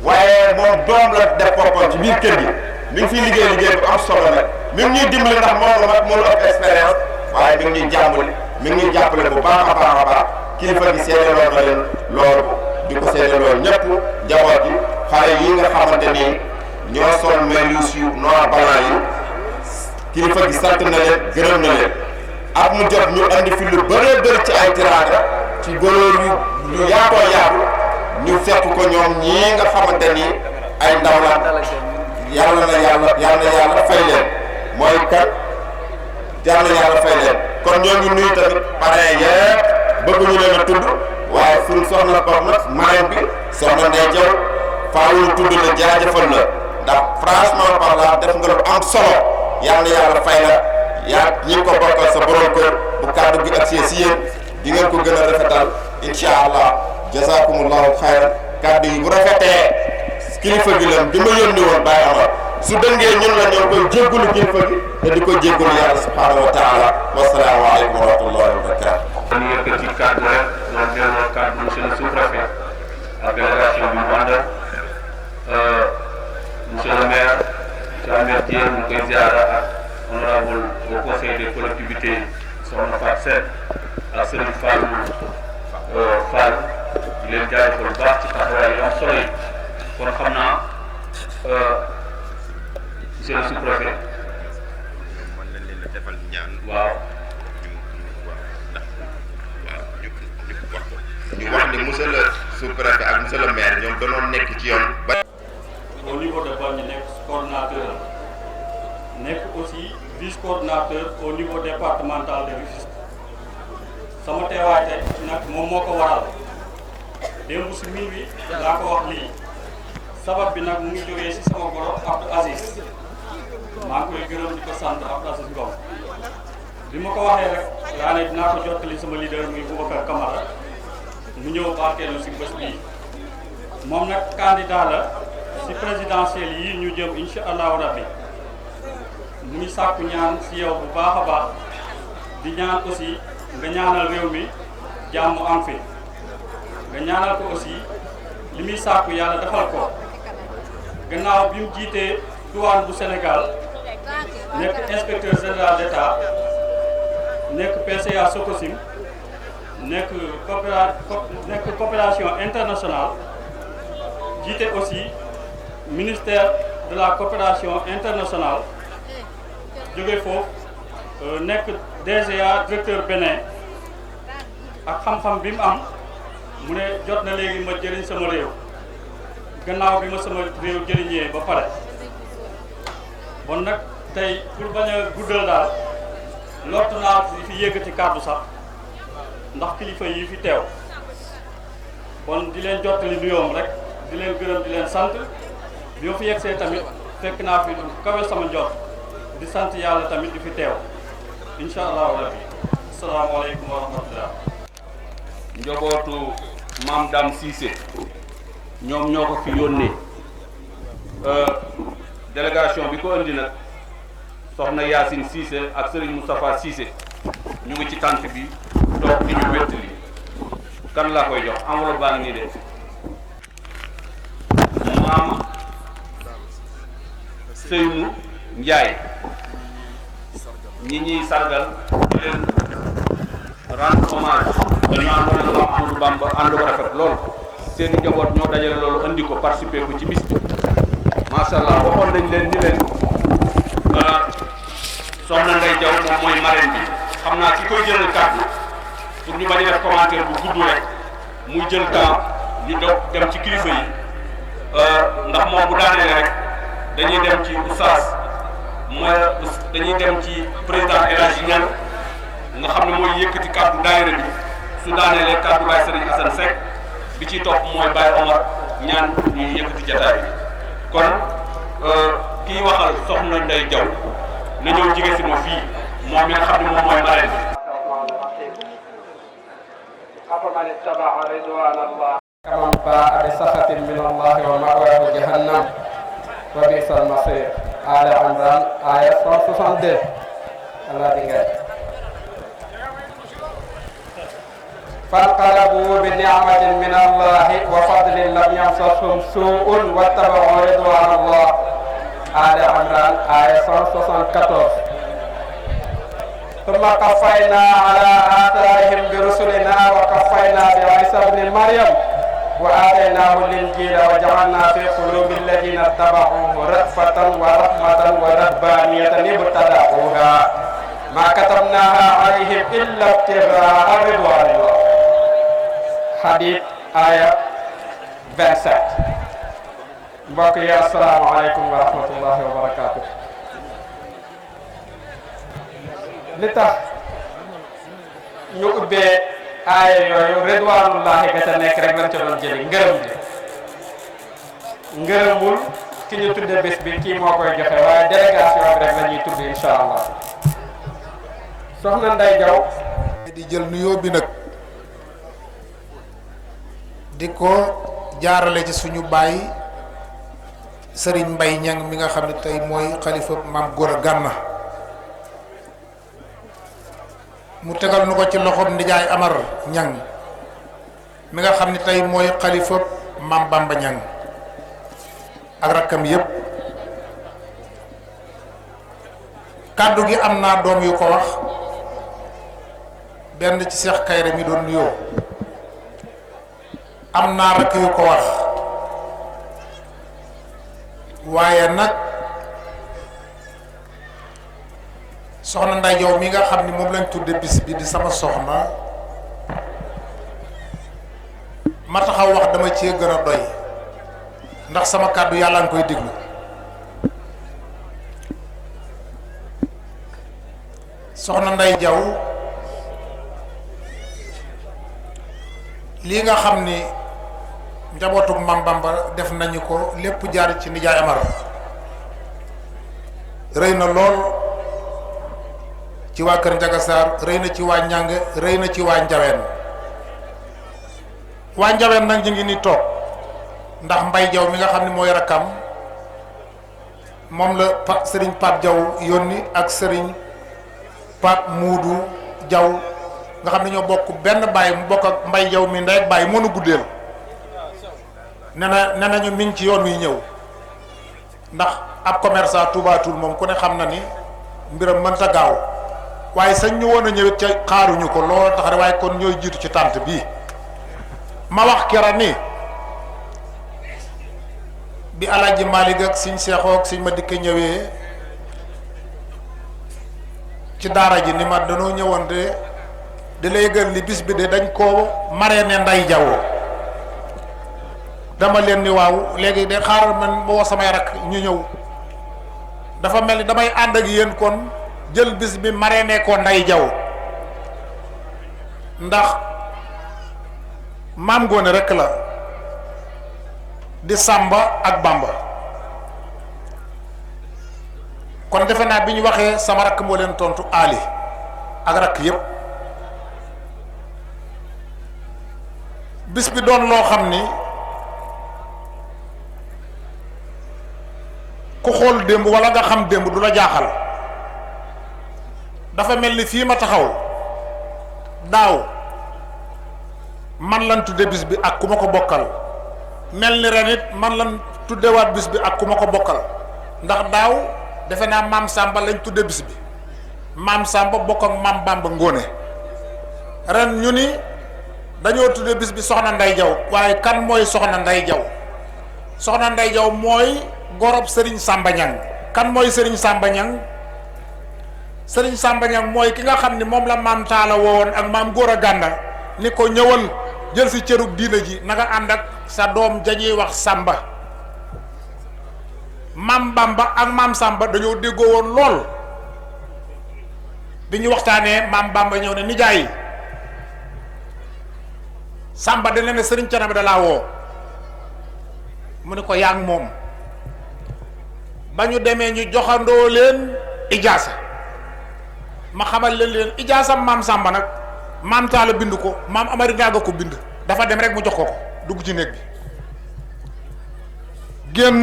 waaye moom doom la def boppam ci biir kër gi mi ngi fiy liggéey bu am solo nag mi ngi ñuy dimbali ndax moom mag moo ëpp expérience waaye mi ngi ñuy jàmbale mi ngi ñuy jàppale bu baax a baax a baax kilifa gi seedaloo na leen loolu di ko seedaloo ñëpp njaboot gi xale yi nga xamante ni ñoo sol melus yu noir blanc yi kilifa gi sant na leen gërëm na leen at mu jot ñu andi fi lu bëree bëri ci ay tiraanga ci góor yu yaatoo yaatu ñu fekk ko ñoom ñii nga xamante ni ay ndaw la yàlla na yàlla fay leen mooy kan yàlla na yàlla fay leen kon ñoo ngi nuyu tamit parrain yépp bëgguñu leen a tudd waaye suñ soxna bopp nag marraine bi soxna Ndeye Diaw faawul tudd la jaajëfal la ndax franchement parlant def nga lu am solo yàlla na yàlla fay la yaa ñi ko bokkal sa borom kër bu kàddu gi ak si yéen di ngeen ko gën a rafetal incha allah jazakumullahu xayran kàddu yi bu rafetee kilifa gi leen bi ma yónni woon Baye Amar su dëngee ñun la ñoo koy jéggalu kilifa gi te di ko jéggalu yàlla subhanahu wa taala wasalaamu aleykum wa rahmatullahi wa barakatu dañu yëkkati kàddu rek la delloo kàddu monsieur le sous-préfet ak délégation bi mu àndal monsieur le maire monsieur Ahmed Dieng ñu koy ziara ak honorable au conseil des collectivités soxna Fatou Sène ak Serigne Fall di leen jaajëfal bu baax ci taxawaay yu am solo yi kon xam naa monsieur le sous-préfet waaw ñu wax ni monsieur le sous-préfet ak monsieur le maire ñoom danoon nekk ci yoon ba au niveau de Bargny nekk coordonnateur nekk aussi vice coordonnateur au niveau départemental de Rufisque sama teewaay tey nag moom moo ko waral démb si minuit laa ko wax lii sabab bi nag mu ngi jógee si sama goro Abdou Aziz maa ngi koy gërëm di ko sant Abdou Aziz Ngom bi ma ko waxee rek daa ne dinaa ko jottali sama leader muy Boubacar Camara mu ñëw barkeelu si bés bii moom nag candidat la si présidentielle yi ñu jëm incha allahu rabbi mu ngi sàkku ñaan si yow bu baax a baax di ñaan aussi nga ñaanal réew mi jàmm am fi nga ñaanal ko aussi li muy sàkku yàlla defal ko gannaaw bi mu jiitee douane bu Sénégal nekk inspecteur général d'État nekk PCA Sococim nekk coopération internationale jiite aussi ministère de la coopération internationale jóge foofu nekk DGA directeur Bénin ak xam-xam bi mu am mu ne jot na léegi ma jëriñ sama réew gannaaw bi ma sama réew jëriñee ba pare bon nag tey pour bañ a guddal daal lottu naa fi yëkkati kàddu sax ndax kilifa yi fi teew bon di leen jottali nuyoom rek di leen gërëm di leen sant bi ma fi yegsee tamit fekk naa fi kawe sama njort di sant yàlla tamit di fi teew incha allahu rabbi asalaamaaleykum wa rahmatullah njobootu Maam Dame Cissé ñoom ñoo ko fi yónnee délégation bi ko indi nag soxna Yacine Cissé ak Serigne Moustapha Cissé ñu ngi ci tànt bi toog di ñu wéttali kan laa koy jox enveloppe baa ngi nii de maam Seynou Ndiaye ñi ñuy sargal di leen rendre hommage dañu àndoon ak Amadou Bamba ànd ko rafet lool seen njaboot ñoo dajale loolu andi ko participer ko ci bis bi macha allah waxoon nañ leen ni leen soxna Ndeye Diaw moom mooy marraine bi xam naa ki koy jëlal kàddu pour ñu bañ a def commentaire bu gudd rek muy jël temps ñu doog dem ci kilifa yi ndax moom bu daaneele rek dañuy dem ci oustaz dañuy dem ci président El Hadji Niang nga xam ne mooy yëkkati kàddu daayira bi su daaneelee kàddu Baye Serigne Assane Seck bi ciy topp mooy Baye Omar ñaan ñu yëkkati jataay bi kon kii waxal soxna Ndeye Diaw na ñëw jige si ma fii moom mi nga xam ne moom mooy marraine bi. كمن باء بسخط من الله ومأواه جهنم وبئس المصير. آل عمران آية 162. الله دينك. فانقلبوا بنعمة من الله وفضل لم يمسسهم سوء واتبعوا رضوان الله. آل عمران آية 174. ثم قفينا على آثارهم برسلنا وقفينا بعيسى ابن مريم وآتيناه الإنجيل وجعلنا في قلوب الذين اتبعوه رأفة ورحمة ورهبانية ابتدعوها ما كتبناها عليهم إلا ابتغاء رضوان الله. حديث آية 27. بقي السلام عليكم ورحمة الله وبركاته. li tax ñu ubbee aaya yooyu ridwanullahi ga ca nekk rek lañ ca doon jëli ngërëm bi ngërëmul ki ñu tudde bés bi kii moo koy joxe waaye délégation bi rek la ñuy tudd insha allah. soxna Ndeye Diaw di jël nuyoo bi nag di ko jaarale ci suñu baay Serigne Mbaye Niang mi nga xam ne tey mooy xalifa Maam Gora Gana mu tegal nu ko ci loxoom nijaay Amar Niang mi nga xam ne tey mooy xalifa Maam Bamba Niang ak rakkam yépp kàddu gi am naa doom yu ko wax benn ci Cheikh Kayre mi doon nuyoo am naa rakk yu ko wax waaye nag soxna Ndeye Diaw mi nga xam ni moom lañ tudde bis bi di sama soxna ma taxaw wax dama cee gën a doy ndax sama kàddu yàlla nga koy déglu soxna Ndeye Diaw lii nga xam ni njabootu Maam Bamba def nañu ko lépp jaar ci nijaay Amar rëy na lool ci waa Kër Njaga Saar rëy na ci waa Ñàng rëy na ci waa Njaween waa Njaween nag ñu ngi ni toog ndax Mbay Jaw mi nga xam ne mooy rakkam moom la Sëriñ Pape Jaw yónni ak Sëriñ Pape Muudu Jaw nga xam ne ñoo bokk benn baay mu bokk ak Mbay Jaw mi ndey ak baay mënu guddeel ne nañu mi ngi ci yoon wi ñëw ndax ab commerçant tubaatul moom ku ne xam na ni mbiram mënta gaaw waaye sañ ñu woon a ñëwit ca xaaruñu ko loolu tax waaye kon ñooy jiitu ci tànt bii ma wax kera ni bi Alaaji Maalik ak Sëñ Seexoo ak Sëñ ma dikke ñëwee ci daara ji ni ma danoo ñëwoon de la yëgal ni bis bi de dañ koo marraine Ndeye Diaw dama leen ni waaw léegi de xaaral man boo samay rak ñu ñëw dafa mel ni damay ànd ak yéen kon jël bis bi marraine ko Ndeye Diaw ndax maam Ngoone rekk la di Sàmba ak Bamba kon defe naa bi ñu waxee sama rakk moo leen tontu Ali ak rakk yépp bis bi doon loo xam ni ku xool démb walla nga xam démb du la jaaxal dafa mel ni fii ma taxaw daaw man lan tudde bis bi ak ku ma ko bokkal mel ni ren it man lan tuddewaat bis bi ak ku ma ko bokkal ndax daaw defe naa maam Samba lañ tudde bis bi maam Samba bokk ak maam Bamba Ngóone ren ñu ni dañoo tudde bis bi soxna Ndeye Diaw waaye kan mooy soxna Ndeye Diaw soxna Ndeye Diaw mooy gorob Serigne Samba Niang. Kan mooy Serigne Samba Niang? Serigne Samba Niang mooy ki nga xam ni moom la maam Taala woowoon ak maam Góora Gànda ni ko ñëwal jël si cërub diina ji na nga ànd ak sa doom jañuy wax Samba. maam Bamba ak maam Samba dañoo déggoo woon lool bi ñu waxtaanee maam Bamba ñëw ne nijaay Samba da ne Serigne Thiénaba da laa woo mu ne ko yaa ngi moom ba ñu demee ñu joxandoo leen ijaasa ma xamal leen ijaasa maam Samba nag maam Taala bind ko maam Amari Ndaaga ko bind dafa dem rek mu jox ko dugg ci néeg bi génn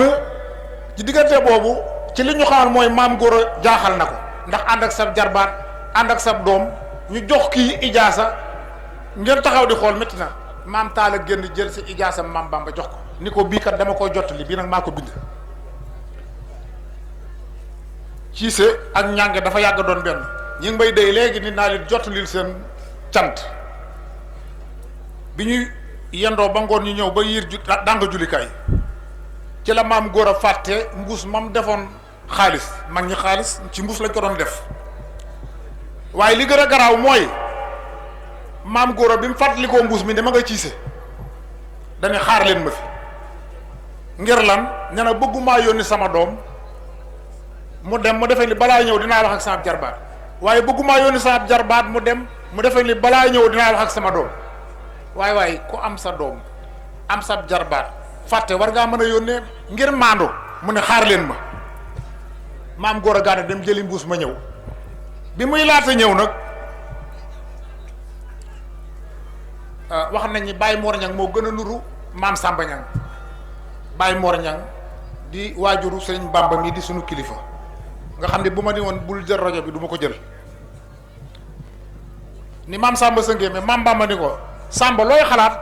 ci diggante boobu ci li ñu xamal mooy maam Góora jaaxal na ko ndax ànd ak sa jarbaat ànd ak sa doom ñu jox kii ijaasa ngeen taxaw di xool métti na maam Taala génn jël si ijaasa maam Bamba jox ko ni ko bii kat dama koy jottali bii nag maa ko bind. Ciise ak ñàng dafa yàgg doon benn ñi ngi may dey léegi ni naa leen jottalil seen cant bi ñuy yendoo ba ngoon ñu ñëw ba yiir danga jullikaay ci la maam Góora fàtte mbuus mam defoon xaalis mag ñi xaalis ci mbuus lañ ko doon def waaye li gën a garaaw mooy maam Góora bi mu fàttalikoo mbuus mi dama nga ciise dañu xaar leen ma fi ngir lan ne na bëggumaa yónni sama doom mu dem mu defee ni balaa ñëw dinaa wax ak sama jarbaat waaye bëggumaa yónni sama jarbaat mu dem mu defee ni balaa ñëw dinaa wax ak sama doom waaye ku am sa doom am sa jarbaat fàtte war ngaa mën a yónnee ngir maandu mu ne xaar leen ma maam Góora Gànda dem jëli mbuus ma ñëw bi muy laata ñëw nag wax nañ ni Baye Mor Niang moo gën a nuru maam Samba Niang Baye Mor Niang di waajuru Sëriñ Bamba mi di sunu kilifa nga xam ne bu ma ni woon bul jël rajo bi du ma ko jël ni maam Samba sëngee mais maam Bamba ni ko Samba looy xalaat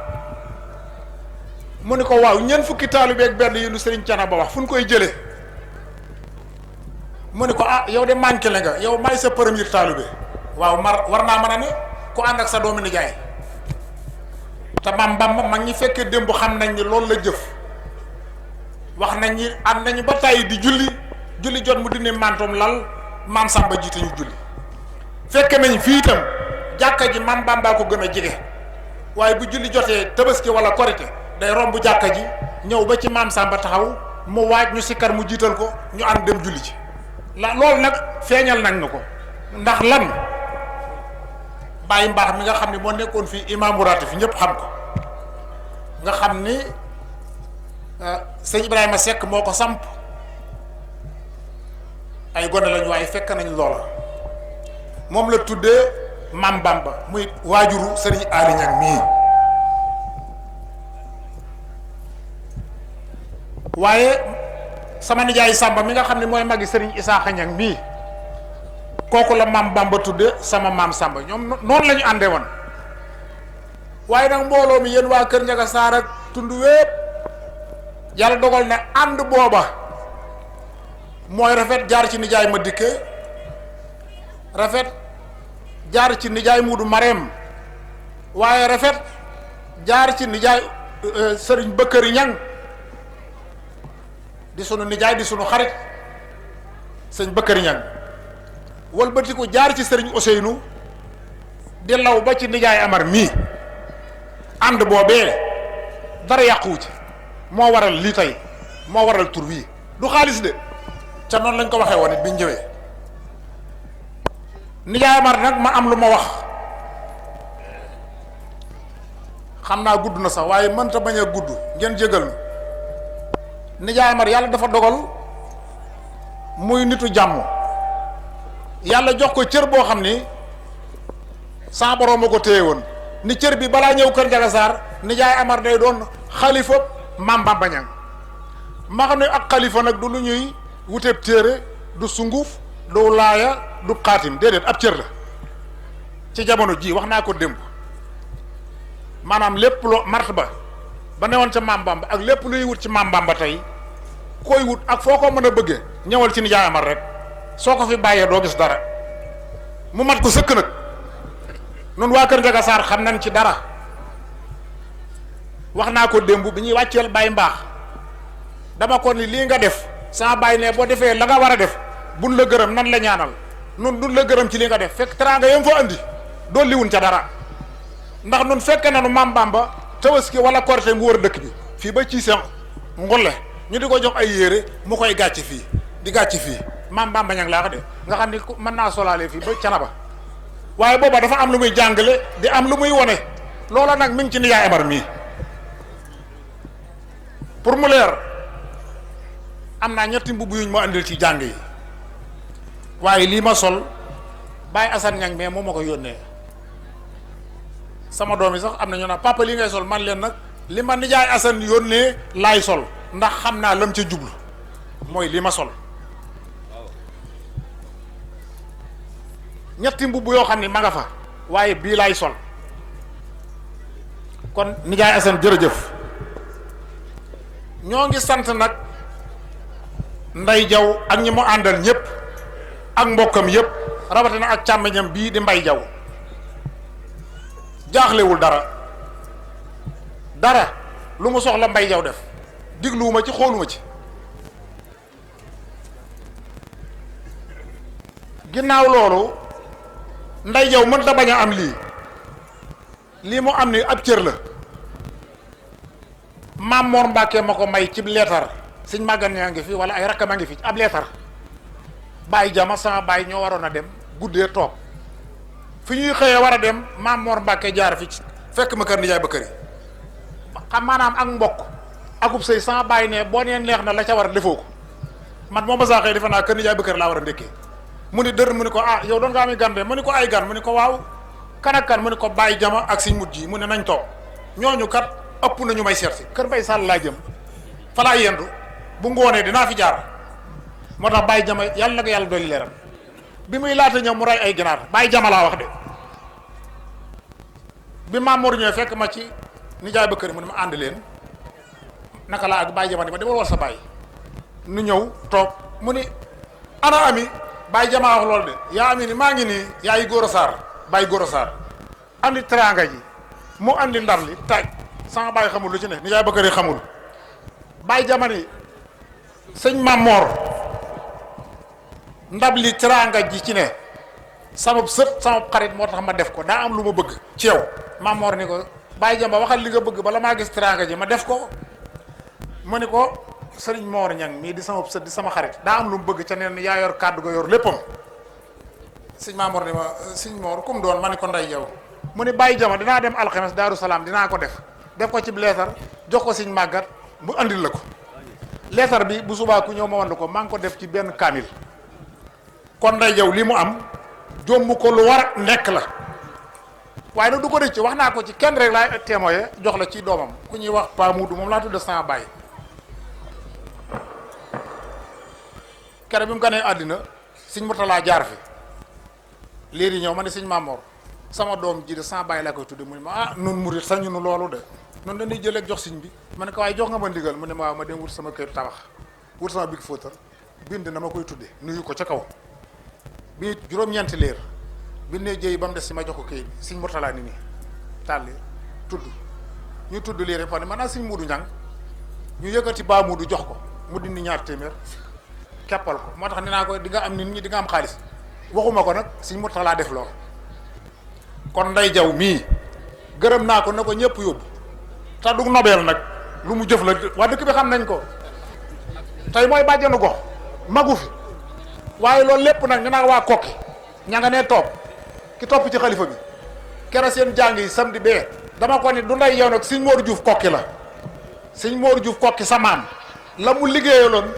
mu ni ko waaw ñeent fukki taalibe ak benn yi nu Sëriñ Thiénaba wax fu ñu koy jëlee mu ni ko ah yow de manqué la nga yow may sa premier taalibe waaw war naa mën a ne ku ànd ak sa doomi nijaay te maam Bamba mag ñi fekkee démb xam nañ ni loolu la jëf wax nañ ni ànd nañu ba tàyyi di julli jot mu dindi mantoom lal maam Samba jiite ñu julli fekke nañ fii itam jàkka ji maam Bamba ko gën a jege waaye bu julli jotee tabaski wala korite day romb jàkka ji ñëw ba ci maam Samba taxaw mu waaj ñu sikkar mu jiital ko ñu ànd dem julli ci loolu nag feeñal nañ na ko ndax lan bàyyi mbaax mi nga xam ne moo nekkoon fii imaamu ratib fi ñëpp xam ko nga xam ni sëñ Ibrahima Seck moo ko samp ay gone lañu waaye fekk nañ loola moom la tuddee Maam Bamba muy waajuru sëriñ Aali Ñang mii waaye sama nijaay Samba mi nga xam ne mooy magi sëriñ Isaaxa Ñang mii kooku la Maam Bamba tudde sama maam Samba ñoom noonu la ñu àndee woon waaye nag mbooloo mi yéen waa Kër Njaga Saar ak tund wépp yàlla dogal ne ànd booba mooy rafet jaar ci nijaay ma dikke rafet jaar ci nijaay Muudu Mareem waaye rafet jaar ci nijaay sëriñ Bëkkëri Ñang di sunu nijaay di sunu xarit sëñ Bëkkëri Ñang walbatiku jaar ci sëriñ Ousseynou di law ba ci nijaay Amar mii ànd boobee dara yàquwu ci moo waral lii tey moo waral tur bii du xaalis de ca noonu lañ ko waxee woon it biñ ñëwee nijaay Amar nag ma am lu ma wax xam naa gudd na sax waaye mënta bañ a gudd ngeen jégal na nijaay Amar yàlla dafa dogal muy nitu jàmm yàlla jox ko cër boo xam ni sa borom a ko téye woon ni cër bi balaa ñëw Kër Njaga Saar nijaay Amar day doon xalifa Maam Bamba Ñang ma xam ne ak xalifa nag du lu ñuy wuteeb téere du sunguf du laaya du xaatim déedéet ab cër la ci jamono ji wax naa ko démb maanaam lépp loo martaba ba newoon ca Maam Bamba ak lépp luy wut ci Maam Bamba tey koy wut ak foo ko mën a bëggee ñëwal ci nijaay Amar rek soo ko fi bàyyee doo gis dara mu mat ko sëkk nag noonu waa Kër Njaga Saar xam nañ ci dara wax naa ko démb bi ñuy wàcceel Baye Mbaax dama ko ni lii nga def sama bàyyi ne boo defee la nga war a def buñ la gërëm nan la ñaanal nun duñ la gërëm ci li nga def fekk teraanga yam fa andi doon liwuñ ca dara ndax nun fekke nanu Maam Bamba Tabaski wala Korite mu wër dëkk bi fii ba ci seen ngulle ñu di ko jox ay yére mu koy gàcc fii di gàcc fii Maam Bamba ñang laa ko de nga xam ni mën naa solaale fii ba Canaba waaye booba dafa am lu muy jàngale di am lu muy wone loola nag mi ngi ci nijaay Amar mii pour mu leer am naa ñetti mbubb yuñ ma andil ci jàng yi waaye lii ma sol Baye Assane Ñang mais moom ma ko yónnee sama doom yi sax am na ñu naan papa lii ngay sol man leen nag li ma nijaay Assane yónnee laay sol ndax xam naa lam ca jublu mooy li ma sol ñetti mbubb yoo xam ni ma nga fa waaye bii laay sol kon nijaay Assane jërëjëf ñoo ngi sant nag Nday Jaw ak ñi mu àndal ñëpp ak mbokkam yëpp rawatina ak càmmiñam bii di Mbay Jaw jaaxlewul dara lu mu soxla Mbay Jaw def digluwuma ci xooluma ci ginnaaw loolu Nday Jaw mënta bañ a am lii mu am ni ab cër la Maam Mor Mbàkke ma ko may ci leetar Sëñ Màggan yaa ngi fi wala ay rakkam a ngi fi ab leetar Baye Jama sama baay ñoo waroon a dem guddee toog fi ñuy xëyee war a dem Maam Mor Mbàkke jaar fi fekk ma kër nijaay ba kër yi xam maanaam ak mbokk akub sëy sama baay ne boo nee neex na la ca war a defoo ko man moo ma saa xëy defe naa kër nijaay ba kër laa war a ndékkee mu ni dër mu ni ko ah yow doon nga am gan de mu ni ko ay gan mu ni ko waaw kan ak kan mu ni ko Baye Jama ak Sëñ Mujj yi mu ne nañ toog ñooñu kat ëpp nañu may seet si kër Bay Sall laa jëm fa laa yendu bu ngoonee dinaa fi jaar moo tax Baye Jama yàlla na ko yàlla dolli leeram bi muy laata ñëw mu rey ay ginaar Baye Jama laa wax de bi Maam Mor ñëwee fekk ma ci nijaay ba kër mu ne ma ànd leen naka laa ak Baye Jama ni ma demal war sa baay nu ñëw toog mu ni ana ami Baye Jama wax loolu de yaa ami ni maa ngi nii yaayi Góor a Saar Baye Góor a Saar andi teraanga ji mu andi ndar li taaj sama baay xamul lu ci ne nijaay ba kër yi xamul Baye Jama ni sëñ Maam Mor ndab li teraanga ji ci ne sama sët sama xarit moo tax ma def ko daa am lu ma bëgg ci yow Maam Mor ni ko Baye Jama waxal li nga bëgg bala maa gis teraanga ji ma def ko mu ni ko sëriñ Mor Ñang mii di sama sët di sama xarit daa am lu mu bëgg ca neen yaa yor kàddu ga yor léppam sëñ Maam Mor ni ma sëñ Mor kum doon ma ni ko Nday Jaw mu ni Baye Jama dinaa dem alxames Daaru Salaam dinaa ko def ko ci leetar jox ko sëñ màggat mu andil la ko leetar bi bu subaa ku ñëw ma wan ko maa ngi ko def ci benn kaamil kon Nday Jaw li mu am jomb ko lu war a nekk la waaye nag du ko rëcc wax naa ko ci kenn rek laay témoye jox la ci doomam ku ñuy wax Pa Muudu moom laa tudd sama baay kere bi mu ganee àddina Sëñ Murtalaa jaar fi léegi ñëw ma ne Sëñ Maam Mor sama doom ji de sama baay laa koy tudde mu ne ma ah nun murit sañu nu loolu de noonu dañuy jël ak jox sëñ bi ma ne ko waaye jox nga ma ndigal mu ne ma waaw ma dem wut sama kër tabax wut sama big fóotar bind na ma koy tudde nuyu ko ca kaw bi juróom-ñeenti leer bi ne jëy ba mu des si ma jox ko këyit bi Sëñ Murtalaa ni nii tàlli tudd ñu tudd lii rek fa ne man naa Sëñ Muudu Ñang ñu yëkkati Ba Muudu jox ko mu dindi ñaar téeméer keppal ko moo tax nee naa ko di nga am nit ñi di nga am xaalis waxuma ko nag Sëñ Murtalaa def lool kon Nday Jaw mii gërëm naa ko na ko ñëpp yóbbu te du nobeel nag lu mu jëf la waa dëkk bi xam nañ ko tey mooy bàjjanu gox magu fi waaye loolu lépp nag ñu naa waa kokki ña nga nee toog ki topp ci xalifa bi kera seen jàng yi samedi bee dama ko ni du Nday Jaw nag Sëñ Moodu Juuf kokki la Sëñ Moodu Juuf kokki sa maam la mu liggéeyaloon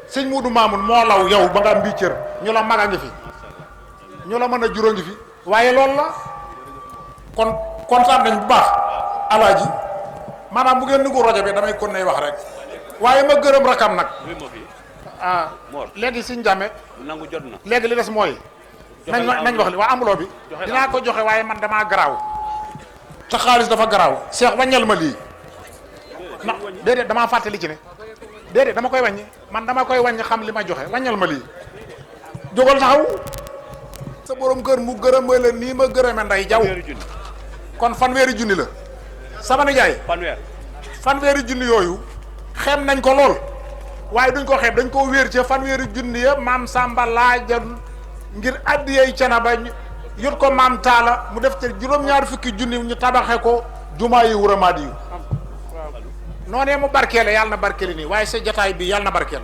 Sëñ Muudu Maamun moo law yow ba nga am bii cër ñu la mag a ngi fi ñu la mën a juróo ngi fi waaye loolu la kon kontaan nañ bu baax alaaji maanaam bu ngeen nugu rajo bi damay kon nay wax rek waaye ma gërëm rakam nag ah léegi Sëñ Jàmme nangu jot na léegi li des mooy nañ wax li waa amuloo bi dinaa ko joxe waaye man damaa garaaw te xaalis dafa garaaw Cheikh wàññal ma lii na déedéet damaa fàtte li ci ne déedéet dama koy wàññi man dama koy wàññi xam li ma joxe wàññal ma lii jógal taxaw sa borom kër mu gërëma la nii ma gërëme Nday Jaw kon fanweeri junni la sama nijaay fanweeri junni yooyu xem nañ ko lool waaye duñ ko xeeb dañ koo wéer ca fanweeri junni ya maam Samba laajan ngir addiyey Canaba yot ko maam Taala mu def ca juróom-ñaar fukki junni ñu tabaxe ko jumaa yi Wuramaadi yu noonee mu barkeele yàlla na barkeele nii waaye sa jataay bi yàlla na barkeel.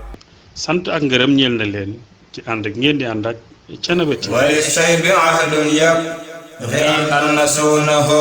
sant ak ngërëm ñeel na leen ci ànd ak ngeen di ànd ak Thiénaba TV. wali say bi ahdun yab xëy an nasuunahu